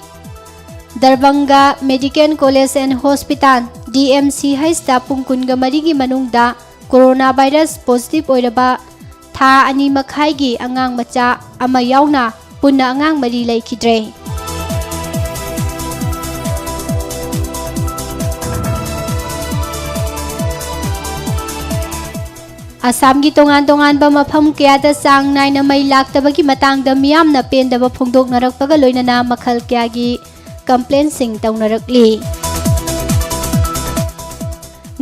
ꯗꯔꯚꯪꯒ ꯃꯦꯗꯤꯀꯦꯜ ꯀꯣꯂꯦꯖ ꯑꯦꯟड ꯍꯣꯁꯄꯤꯇꯥꯜ DMCHꯗ ꯄꯨꯡ 24ꯒꯤ ꯃꯅꯨꯡꯗ ꯀꯣꯔꯣꯅꯥ ꯚꯥꯏꯔꯁ ꯄꯣꯖꯤꯇꯤꯚ ꯑꯣꯏꯔꯕ ꯊꯥ 2.5ꯒꯤ ꯑꯉꯥꯡ ꯃꯆꯥ ꯑꯃ ꯌꯥꯎꯅ ꯄꯨꯟꯅ ꯑꯉꯥꯡ 4 ꯂꯩꯈꯤꯗ꯭ꯔꯦ꯫ ꯑꯁꯥꯝꯒꯤ ꯇꯣꯉꯥꯟ-ꯇꯣꯉꯥꯟꯕ ꯃꯐꯝ ꯀꯌꯥꯗ ꯆꯥꯡ ꯅꯥꯏꯅ ꯃꯩ ꯂꯥꯛꯇꯕꯒꯤ ꯃꯇꯥꯡꯗ ꯃꯤꯌꯥꯝꯅ ꯄꯦꯟꯗꯕ ꯐꯣꯡꯗꯣꯛꯅꯔꯛꯄꯒ ꯂꯣꯏꯅꯅ ꯃꯈꯜ ꯀꯌꯥꯒꯤ ꯀꯝꯄ꯭ꯂꯦꯟꯁꯤꯡ ꯇꯧꯅꯔꯛꯂꯤ꯫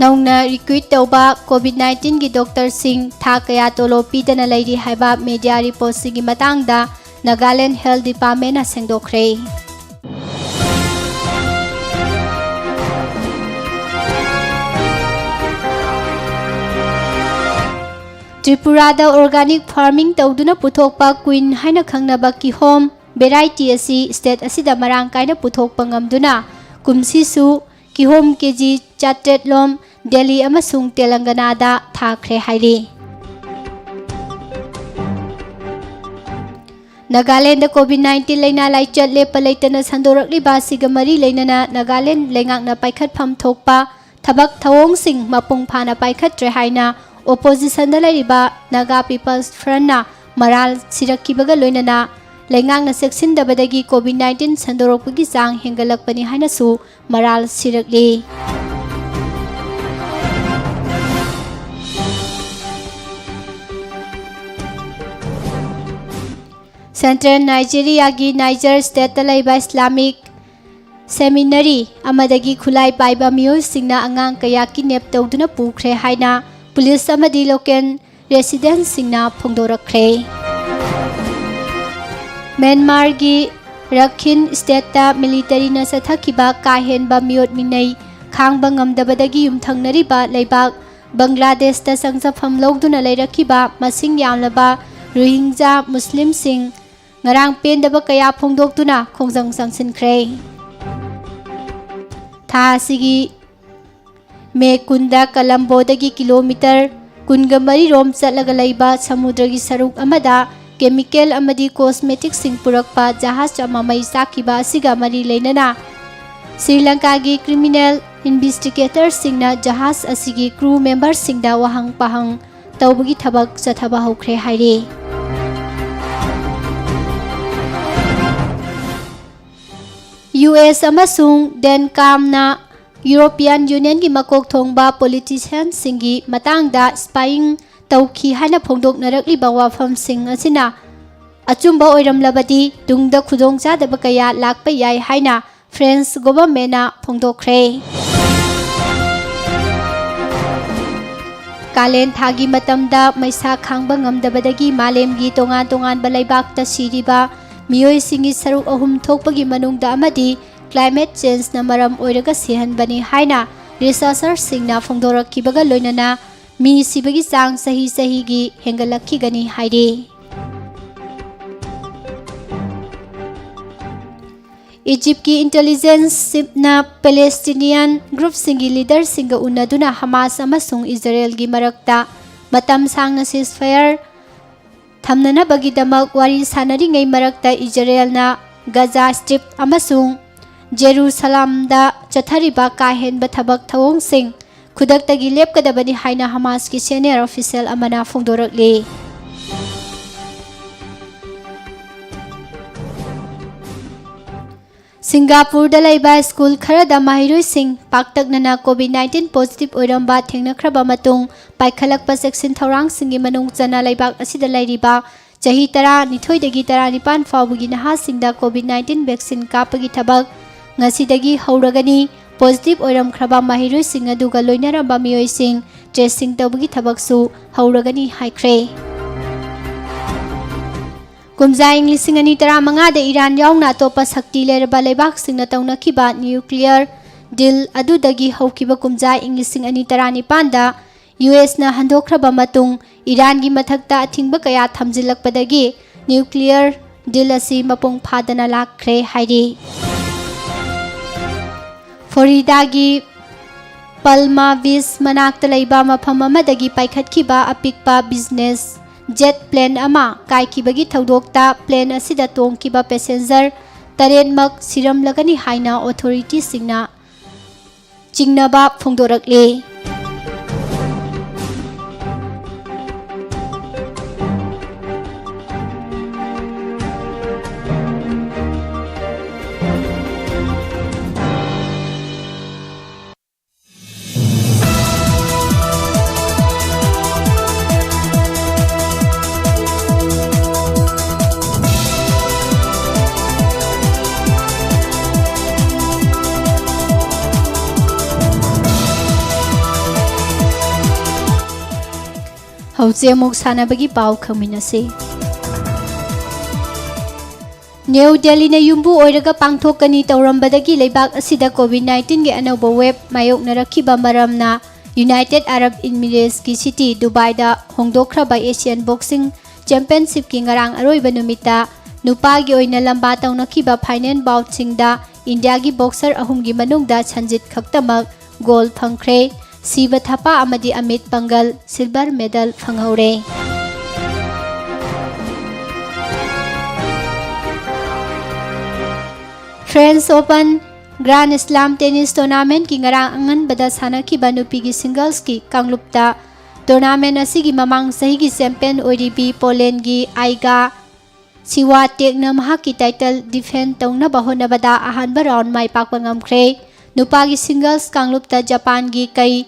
ꯅꯧꯅ ꯔꯤꯀ꯭ꯔꯨꯏꯠ ꯇꯧꯕ ꯀꯣꯚꯤꯗ-19ꯒꯤ ꯗꯣꯛꯇꯔꯁꯤꯡ ꯊꯥ ꯀꯌꯥ ꯇꯣꯂꯣꯞ ꯄꯤꯗꯅ ꯂꯩꯔꯤ ꯍꯥꯏꯕ ꯃꯤꯗꯤꯌꯥ ꯔꯤꯄꯣꯔꯠꯁꯤꯡꯒꯤ ꯃꯇꯥꯡꯗ ꯅꯥꯒꯥꯂꯦꯟꯗ ꯍꯦꯜꯊ ꯗꯤꯄꯥꯔꯠꯃꯦꯟꯠꯅ ꯁꯦꯡꯗꯣꯛꯈ꯭ꯔꯦ꯫ ꯇ꯭ꯔꯤꯄꯨꯔꯥꯗ ꯑꯣꯔꯒꯥꯅꯤꯛ ꯐꯥꯔꯃꯤꯡ ꯇꯧꯗꯨꯅ ꯄꯨꯊꯣꯛꯄ ꯀ꯭ꯋꯤꯟ ꯍꯥꯏꯅ ꯈꯪꯅꯕ ꯀꯤꯍꯣꯝ ꯚꯦꯔꯥꯏꯇꯤ ꯑꯁꯤ ꯁ꯭ꯇꯦꯠ ꯑꯁꯤꯗ ꯃꯔꯥꯡ ꯀꯥꯏꯅ ꯄꯨꯊꯣꯛꯄ ꯉꯝꯗꯨꯅ ꯀꯨꯝꯁꯤꯁꯨ ꯀꯤꯍꯣꯝ ꯀꯦꯖꯤ 800 ꯂꯣꯝ ꯗꯦꯜꯂꯤ ꯑꯃꯁꯨꯡ ꯇꯦꯂꯪꯒꯅꯥꯗ ꯊꯥꯈ꯭ꯔꯦ ꯍꯥꯏꯔꯤ꯫ ꯅꯥꯒꯥꯂꯦꯟꯗ ꯀꯣꯚꯤꯗ-19 ꯂꯩꯅꯥ ꯂꯥꯏꯆꯠ ꯂꯦꯞꯄ ꯂꯩꯇꯅ ꯁꯟꯗꯣꯔꯛꯂꯤꯕ ꯑꯁꯤꯒ ꯃꯔꯤ ꯂꯩꯅꯅ ꯅꯥꯒꯥꯂꯦꯟꯗ ꯂꯩꯉꯥꯛꯅ ꯄꯥꯏꯈꯠꯐꯝ ꯊꯣꯛꯄ ꯊꯕꯛ ꯊꯧꯑꯣꯡꯁꯤꯡ ꯃꯄꯨꯡ ꯐꯥꯅ ꯄꯥꯏꯈꯠꯇ꯭ꯔꯦ ꯍꯥꯏꯅ ꯑꯣꯄꯣꯖꯤꯁꯟꯗ ꯂꯩꯔꯤꯕ ꯅꯥꯒꯥ ꯄꯤꯄꯜꯁ ꯐ꯭ꯔꯟꯠꯅ ꯃꯔꯥꯜ ꯁꯤꯔꯛꯈꯤꯕꯒ ꯂꯣꯏꯅꯅ ꯂꯩꯉꯥꯛꯅ ꯆꯦꯛꯁꯤꯟꯗꯕꯗꯒꯤ ꯀꯣꯚꯤꯗ-19 ꯁꯟꯗꯣꯔꯛꯄꯒꯤ ꯆꯥꯡ ꯍꯦꯟꯒꯠꯂꯛꯄꯅꯤ ꯍꯥꯏꯅꯁꯨ ꯃꯔꯥꯜ ꯁꯤꯔꯛꯂꯤ꯫ ꯁꯦꯟꯇ꯭ꯔꯦꯜ ꯅꯥꯏꯖꯦꯔꯤꯌꯥꯒꯤ ꯅꯥꯏꯖꯔ ꯁ꯭ꯇꯦꯠꯇ ꯂꯩꯕ ꯏꯁꯂꯥꯃꯤꯛ ꯁꯦꯃꯤꯅꯔꯤ ꯑꯃꯗꯒꯤ ꯈꯨꯠꯂꯥꯏ ꯄꯥꯏꯕ ꯃꯤꯑꯣꯏꯁꯤꯡꯅ ꯑꯉꯥꯡ ꯀꯌꯥ ꯀꯤꯗꯅꯦꯞ ꯇꯧꯗꯨꯅ ꯄꯨꯈ꯭ꯔꯦ ꯍꯥꯏꯅ ꯄꯨꯂꯤꯁ ꯑꯃꯗꯤ ꯂꯣꯀꯦꯜ ꯔꯦꯁꯤꯗꯦꯟꯠꯁꯤꯡꯅ ꯐꯣꯡꯗꯣꯔꯛꯈ꯭ꯔꯦ꯫ ꯃ꯭ꯌꯥꯟꯃꯥꯔꯒꯤ ꯔꯥꯈꯤꯟ ꯁ꯭ꯇꯦꯠꯇ ꯃꯤꯂꯤꯇꯔꯤꯅ ꯆꯠꯊꯈꯤꯕ ꯀꯥ ꯍꯦꯟꯕ ꯃꯤꯑꯣꯠ-ꯃꯤꯅꯩ ꯈꯥꯡꯕ ꯉꯝꯗꯕꯗꯒꯤ ꯌꯨꯝꯊꯪꯅꯔꯤꯕ ꯂꯩꯕꯥꯛ ꯕꯪꯒ꯭ꯂꯥꯗꯦꯁꯇ ꯆꯪꯖꯐꯝ ꯂꯧꯗꯨꯅ ꯂꯩꯔꯛꯈꯤꯕ ꯃꯁꯤꯡ ꯌꯥꯝꯂꯕ ꯔꯣꯍꯤꯡꯖꯥ ꯃꯨꯁꯂꯤꯝꯁꯤꯡ ꯉꯔꯥꯡ ꯄꯦꯟꯗꯕ ꯀꯌꯥ ꯐꯣꯡꯗꯣꯛꯇꯨꯅ ꯈꯣꯡꯖꯪ ꯆꯪꯁꯤꯟꯈ꯭ꯔꯦ꯫ ꯊꯥ ꯑꯁꯤꯒꯤ ꯃꯦ 10ꯗ ꯀꯂꯝꯕꯣꯗꯒꯤ ꯀꯤꯂꯣꯃꯤꯇꯔ 24 ꯔꯣꯝ ꯆꯠꯂꯒ ꯂꯩꯕ ꯁꯃꯨꯗ꯭ꯔꯒꯤ ꯁꯔꯨꯛ ꯑꯃꯗ ꯀꯦꯃꯤꯀꯦꯜ ꯑꯃꯗꯤ ꯀꯣꯁꯃꯦꯇꯤꯛꯁꯤꯡ ꯄꯨꯔꯛꯄ ꯖꯍꯥꯖ ꯑꯃ ꯃꯩ ꯆꯥꯛꯈꯤꯕ ꯑꯁꯤꯒ ꯃꯔꯤ ꯂꯩꯅꯅ ꯁ꯭ꯔꯤꯂꯪꯀꯥꯒꯤ ꯀ꯭ꯔꯤꯃꯤꯅꯦꯜ ꯏꯟꯚꯦꯁꯇꯤꯒꯦꯇꯔꯁꯤꯡꯅ ꯖꯍꯥꯖ ꯑꯁꯤꯒꯤ ꯀ꯭ꯔꯨ ꯃꯦꯝꯕꯔꯁꯤꯡꯗ ꯋꯥꯍꯪ ꯄꯥꯍꯪ ꯇꯧꯕꯒꯤ ꯊꯕꯛ ꯆꯠꯊꯕ ꯍꯧꯈ꯭ꯔꯦ ꯍꯥꯏꯔꯤ꯫ US ꯑꯃꯁꯨꯡ ꯗꯦꯟꯀꯥꯝꯅ ꯌꯨꯔꯣꯄꯤꯌꯟ ꯌꯨꯅꯤꯌꯟꯒꯤ ꯃꯀꯣꯛ ꯊꯣꯡꯕ ꯄꯣꯂꯤꯇꯤꯁꯤꯌꯟꯁꯤꯡꯒꯤ ꯃꯇꯥꯡꯗ ꯁ꯭ꯄꯥꯏꯌꯤꯡ ꯇꯧꯈꯤ ꯍꯥꯏꯅ ꯐꯣꯡꯗꯣꯛꯅꯔꯛꯂꯤꯕ ꯋꯥꯐꯝꯁꯤꯡ ꯑꯁꯤꯅ ꯑꯆꯨꯝꯕ ꯑꯣꯏꯔꯝꯂꯕꯗꯤ ꯇꯨꯡꯗ ꯈꯨꯗꯣꯡꯆꯥꯗꯕ ꯀꯌꯥ ꯂꯥꯛꯄ ꯌꯥꯏ ꯍꯥꯏꯅ ꯐ꯭ꯔꯦꯟꯆ ꯒꯣꯚꯔꯟꯃꯦꯟꯠꯅ ꯐꯣꯡꯗꯣꯛꯈ꯭ꯔꯦ꯫ ꯀꯥꯂꯦꯟ ꯊꯥꯒꯤ ꯃꯇꯝꯗ ꯃꯩꯁꯥ ꯈꯥꯡꯕ ꯉꯝꯗꯕꯗꯒꯤ ꯃꯥꯂꯦꯝꯒꯤ ꯇꯣꯉꯥꯟ-ꯇꯣꯉꯥꯟꯕ ꯂꯩꯕꯥꯛꯇ ꯁꯤꯔꯤꯕ ꯃꯤꯑꯣꯏꯁꯤꯡꯒꯤ ꯁꯔꯨꯛ 3 ꯊꯣꯛꯄꯒꯤ ꯃꯅꯨꯡꯗ ꯑꯃꯗꯤ ꯀ꯭ꯂꯥꯏꯃꯦꯠ ꯆꯦꯟꯖꯅ ꯃꯔꯝ ꯑꯣꯏꯔꯒ ꯁꯤꯍꯟꯕꯅꯤ ꯍꯥꯏꯅ ꯔꯤꯁꯔꯆꯔꯁꯤꯡꯅ ꯐꯣꯡꯗꯣꯔꯛꯈꯤꯕꯒ ꯂꯣꯏꯅꯅ ꯃꯤ ꯁꯤꯕꯒꯤ ꯆꯥꯡ ꯆꯍꯤ-ꯆꯍꯤꯒꯤ ꯍꯦꯟꯒꯠꯂꯛꯈꯤꯒꯅꯤ ꯍꯥꯏꯔꯤ꯫ ꯏꯖꯤꯞꯇꯀꯤ ꯏꯟꯇꯦꯂꯤꯖꯦꯟꯁ ꯆꯤꯐꯅ ꯄꯦꯂꯦꯁꯇꯤꯅꯤꯌꯟ ꯒ꯭ꯔꯨꯞꯁꯤꯡꯒꯤ ꯂꯤꯗꯔꯁꯤꯡꯒ ꯎꯅꯗꯨꯅ ꯍꯃꯥꯁ ꯑꯃꯁꯨꯡ ꯏꯖꯔꯦꯜꯒꯤ ꯃꯔꯛꯇ ꯃꯇꯝ ꯁꯥꯡꯅ ꯁꯤꯖꯐꯥꯌꯔ ꯊꯝꯅꯅꯕꯒꯤꯗꯃꯛ ꯋꯥꯔꯤ ꯁꯥꯅꯔꯤꯉꯩ ꯃꯔꯛꯇ ꯏꯖꯔꯦꯜꯅ ꯒꯖꯥ ꯁ꯭ꯇ꯭ꯔꯤꯞ ꯑꯃꯁꯨꯡ ꯖꯦꯔꯨꯁꯥꯂꯝꯗ ꯆꯠꯊꯔꯤꯕ ꯀꯥ ꯍꯦꯟꯕ ꯊꯕꯛ ꯊꯧꯑꯣꯡꯁꯤꯡ ꯈꯨꯗꯛꯇꯒꯤ ꯂꯦꯞꯀꯗꯕꯅꯤ ꯍꯥꯏꯅ ꯍꯃꯥꯁꯀꯤ ꯁꯦꯅꯤꯌꯔ ꯑꯣꯐꯤꯁꯤꯌꯦꯜ ꯑꯃꯅ ꯐꯣꯡꯗꯣꯔꯛꯂꯤ꯫ सिंगापुर लैबा स्कूल खरदा माहिरुइसिंग पाक्तकनना कोविड-19 पॉजिटिव ओइरंबा थेंगनख्रबा मतुंग पाइखलकपा सेक्शन थौरांगसिंगी मनुंग चना लैबाक असिदा लैरिबा चाही 12 19 फाउबगी नहासिंगदा कोविड-19 वैक्सीन कापगी थबक ngasiदगी हौरगनी पॉजिटिव ओइरमख्रबा माहिरुइसिंग अदुगा लोइनरबा मियोइसिंग ट्रेसिंग तौबगी थबकसु हौरगनी हाइख्रे कुमजा इंग्लिसिंग अनि 15 ईरान यावना अतोपा शक्ति लेरबा लेबाकसिंगना तौनखिबा न्यूक्लियर डील अदुदगी हौकिबा कुमजा इंग्लिसिंग अनि 19 दा यूएस ना हंदोख्रबा मतुंग ईरान की मथक्ता अथिंगबा कया थमजिलकपदगी न्यूक्लियर डील असि मपुंग फादना लाख्रे हाइरी फ्लोरिडा की पल्मा बीच मनाक्ता लैबा मफम अमदगी पाइखतखिबा अपिकपा बिजनेस जेट प्लेन अमा काइखिबगी थौदोक्ता प्लेन असिदा तोंखिबा पैसेंजर 8मक सिरमलगनी हाइना ऑथोरिटी सिंगना चिंगनबा फोंदोरकले हौजेमुक सानबगी पाव खमिनसे न्यू दिल्ली ने युम्बु ओइरगा पांगथोकनी तौरंबदगी लेबाक असिदा कोविड-19 के अनौबा वेब मायोकनरखिबा मरमना यूनाइटेड अरब इमिरेट्स की सिटी दुबई दा होंदोख्रबा एशियन बॉक्सिंग चैंपियनशिप की ngarang अरोइबा नुमिता नुपागी ओइना लंबा तौनखिबा फाइनल बाउटसिंगदा इंडिया की बॉक्सर अहुमगी मनुंगदा संजित खक्तमक गोल फंख्रे सीबा थापा अमदी अमित पंगल सिल्वर मेडल फंगहौरे French open grand slam tennis tournament की ngarang anganbada sanakhiba nupigi singles की कांगलुपता टूर्नामेंट असिगी ममांग सही की चैंपियन ओइरिबी पोलैंड की आइगा सिवाटेकना महाकी टाइटल डिफेंड तौनबा होनबदा अहानबा राउंड माइ पाकबा ngamkhre नुपागी सिंगल्स कांगलुपता जापान की कई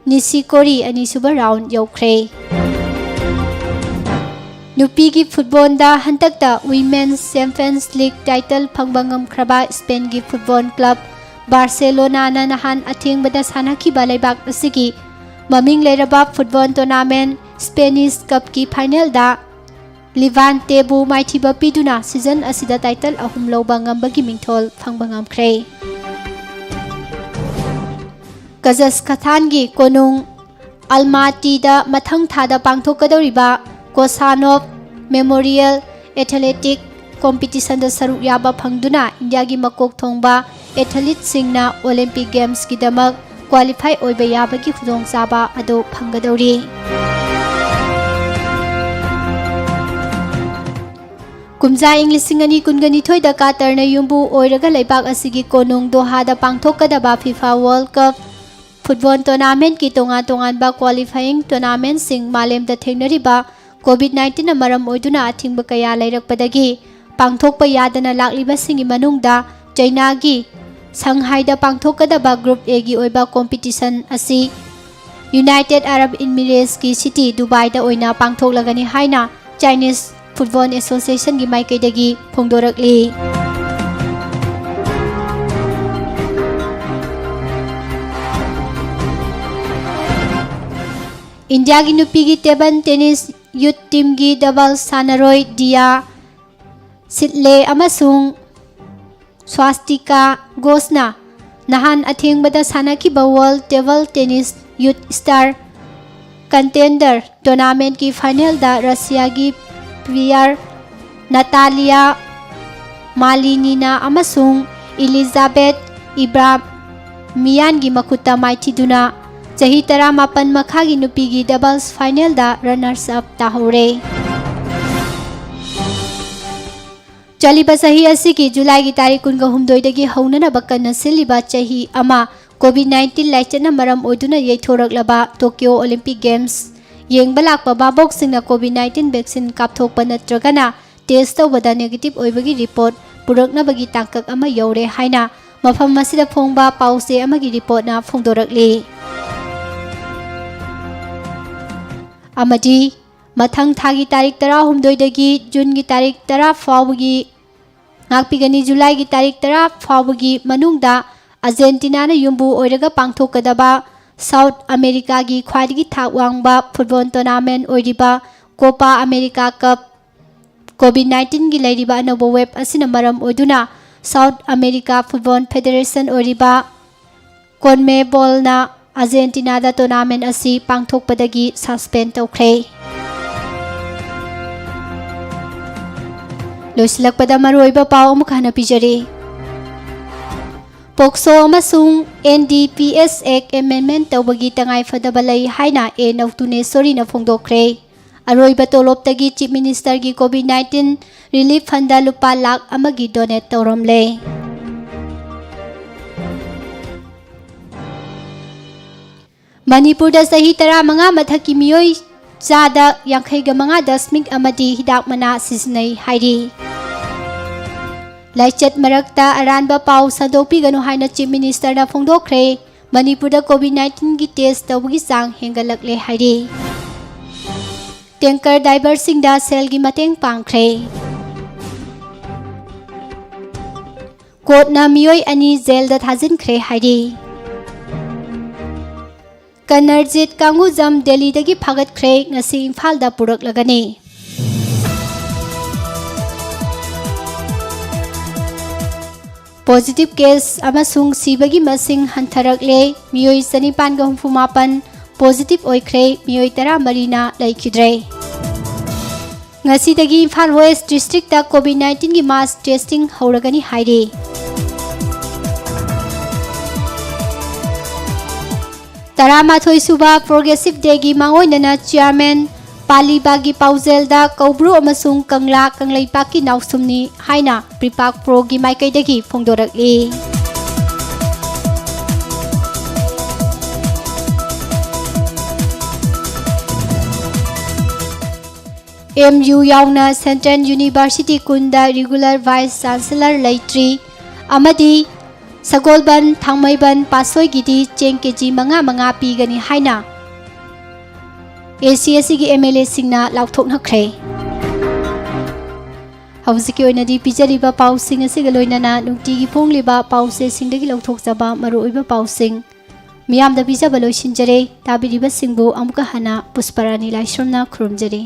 निशिकोरी अनिसुबा राउंड यौख्रे नुपी की फुटबॉल दा हंतकता वुमेन्स चैंपियंस लीग टाइटल फंगबा ngamkhraба स्पेन की फुटबॉल क्लब बार्सिलोना ना नहान अथेंगबदा सानाखिबा लेबाक असिगी ममिंग लेरबा फुटबॉल टूर्नामेंट स्पेनिश कप की फाइनल दा लिवांटेबु माइथिबा पिदुना सीजन असिदा टाइटल अहुम लौबा ngambagi मिंथोल फंगबा ngamkhre कजाख्स्तान की कोनुंग अल्माटी दा मथंग थादा पांगथोकदौरिबा कोसानोव मेमोरियल एथलेटिक कॉम्पिटिशन दा सरुक याबा फंगदुना इंडिया की मकोक थोंबा एथलीट सिंगना ओलंपिक गेम्स की दमक क्वालिफाई ओइबा याबगी खुदोंचाबा अदो फंगदौरी कुमजा इंग्लिसिंग अनि कुनगनी थोइ दा कातर न युम्बु ओइरगा लेबाक असिगी कोनुंग दोहा दा पांगथोकदबा FIFA world cup football tournament की तोंगा तोंगानबा क्वालिफाइंग टूर्नामेंट सिंग मालेम दा थेंगनरिबा कोविड-19 ना मरम ओइदुना अथिंगबा कया लेरकपदगी पांगथोकपा यादना लाक्लिबा सिंगी मनुंगदा चाइना की संघाई दा पांगथोकदबा ग्रुप ए की ओइबा कॉम्पिटिशन असि यूनाइटेड अरब इमिरेट्स की सिटी दुबई दा ओइना पांगथोकलगनी हाइना चाइनीज फुटबॉल एसोसिएशन की माइकैदगी फोंदोरकली इंडिया की नुपी की टेबल टेनिस यूथ टीम की डबल सानरोई दिया सिटले अमसुंग स्वास्तिका घोषना नहान अथेंगबदा सानाखिबा world table tennis youth star contender tournament की फाइनल दा रशिया की प्लेयर नतालिया मालिनिना अमसुंग एलिजाबेथ इब्राहिमियान की मकुता माइथिदुना चाही 18 मखागी नुपी की डबल्स फाइनल दा रनर्स अप ताहौरे चलिबा सही असि की जुलाई की तारीख 19 दगी हौनना बकन सिलिबा चाही अमा कोविड-19 लाइचना मरम ओइदुना यैथोरकलबा टोक्यो ओलंपिक गेम्स येंगबा लाकपा बाबोक सिंगना कोविड-19 वैक्सीन कापथोकपा नत्रगना टेस्ट तौबदा नेगेटिव ओइबगी रिपोर्ट पुरक्नबगी तांकक अमा यौरे हाइना मफम मसिदा फोंगबा पाउसे अमागी रिपोर्टना फोंदोरकली अमदी मथंग थागी तारीख 13 दगी जून की तारीख 10 फावगी ngakpigani जुलाई की तारीख 10 फावगी मनुंगदा अर्जेंटीना ने युम्बु ओइरगा पांगथोकदबा साउथ अमेरिका की ख्वाइदगी थाक वांगबा फुटबॉल टूर्नामेंट ओइरिबा कोपा अमेरिका कप कोविड-19 की लेरिबा अनोबो वेब असिना मरम ओइदुना साउथ अमेरिका फुटबॉल फेडरेशन ओइरिबा कॉन्मेबॉलना अर्जेंटीना दा टूर्नामेंट असि पांगथोकपदगी सस्पेंड तौख्रे लोइसलकपदा मरोइबा पाव अमुक हना पिजरे पोक्सो अमसुंग NDPS एक्ट अमेंडमेंट तौबगी तंगाई फदबा लई हाइना ए नौतुने सोरीना फोंदोखरे अरोइबा तोलोपतगी चीफ मिनिस्टर की कोविड-19 रिलीफ फंड लुपा लाख अमगी डोनेट तौरमले मणिपुर सही 15 मथकी मियोई चादा 59.5 हिदाक मना सिजनई हाइरी लाइचत मरक्ता अरानबा पाउ सदोपीगनु हाइना चीफ मिनिस्टर ना फोंदोखरे मणिपुर कोविड-19 की टेस्ट तौबगी चांग हेंगलकले हाइरी टैंकर ड्राइवर सिंगदा सेल की मतेंग पांगख्रे कोर्टना मियोई अनि जेल दा थाजिनख्रे हाइरी कनरजीत कांगुजम दिल्ली दगी फागतख्रे ngasi इम्फाल दा पुरकलगनी पॉजिटिव केस अमसुंग सिबगी मसिंग हंथरकले मियोई 458 पॉजिटिव ओइख्रे मियोई 13 ना लैखिद्रे ngasi दगी इम्फाल वेस्ट डिस्ट्रिक्ट दा कोविड-19 की मास टेस्टिंग हौरगनी हाइरी तरामाथोई सुबा प्रोग्रेसिव डे की मांगोइनना चेयरमैन पालीबागी पाउजेलदा कौब्रु अमसुंग कंगला कंगलैपाकी नाउसुमनी हाइना प्रिपाक प्रो की माइकैदगी फोंदोरकली MU यावना सेंट्रल यूनिवर्सिटी कुंदा रेगुलर वाइस चांसलर लैट्री अमदी सगोलबन थांगमैबन पासोई गिदी चेंग केजी मंगा पीगनी हाइना ACSC की MLA सिंगना लाउथोकनख्रे हौजिकी ओइनदी पिजरिबा पाउसिंग असिग लोइनना नुक्ति की फोंगलिबा पाउसे सिंगदगी लाउथोकजबा मरुइबा पाउसिंग मियामदा पिजबा लोइसिनजरे ताबिरिबा सिंगबु अमुका हना पुष्परानी लाइश्रमना खुरुमजरे।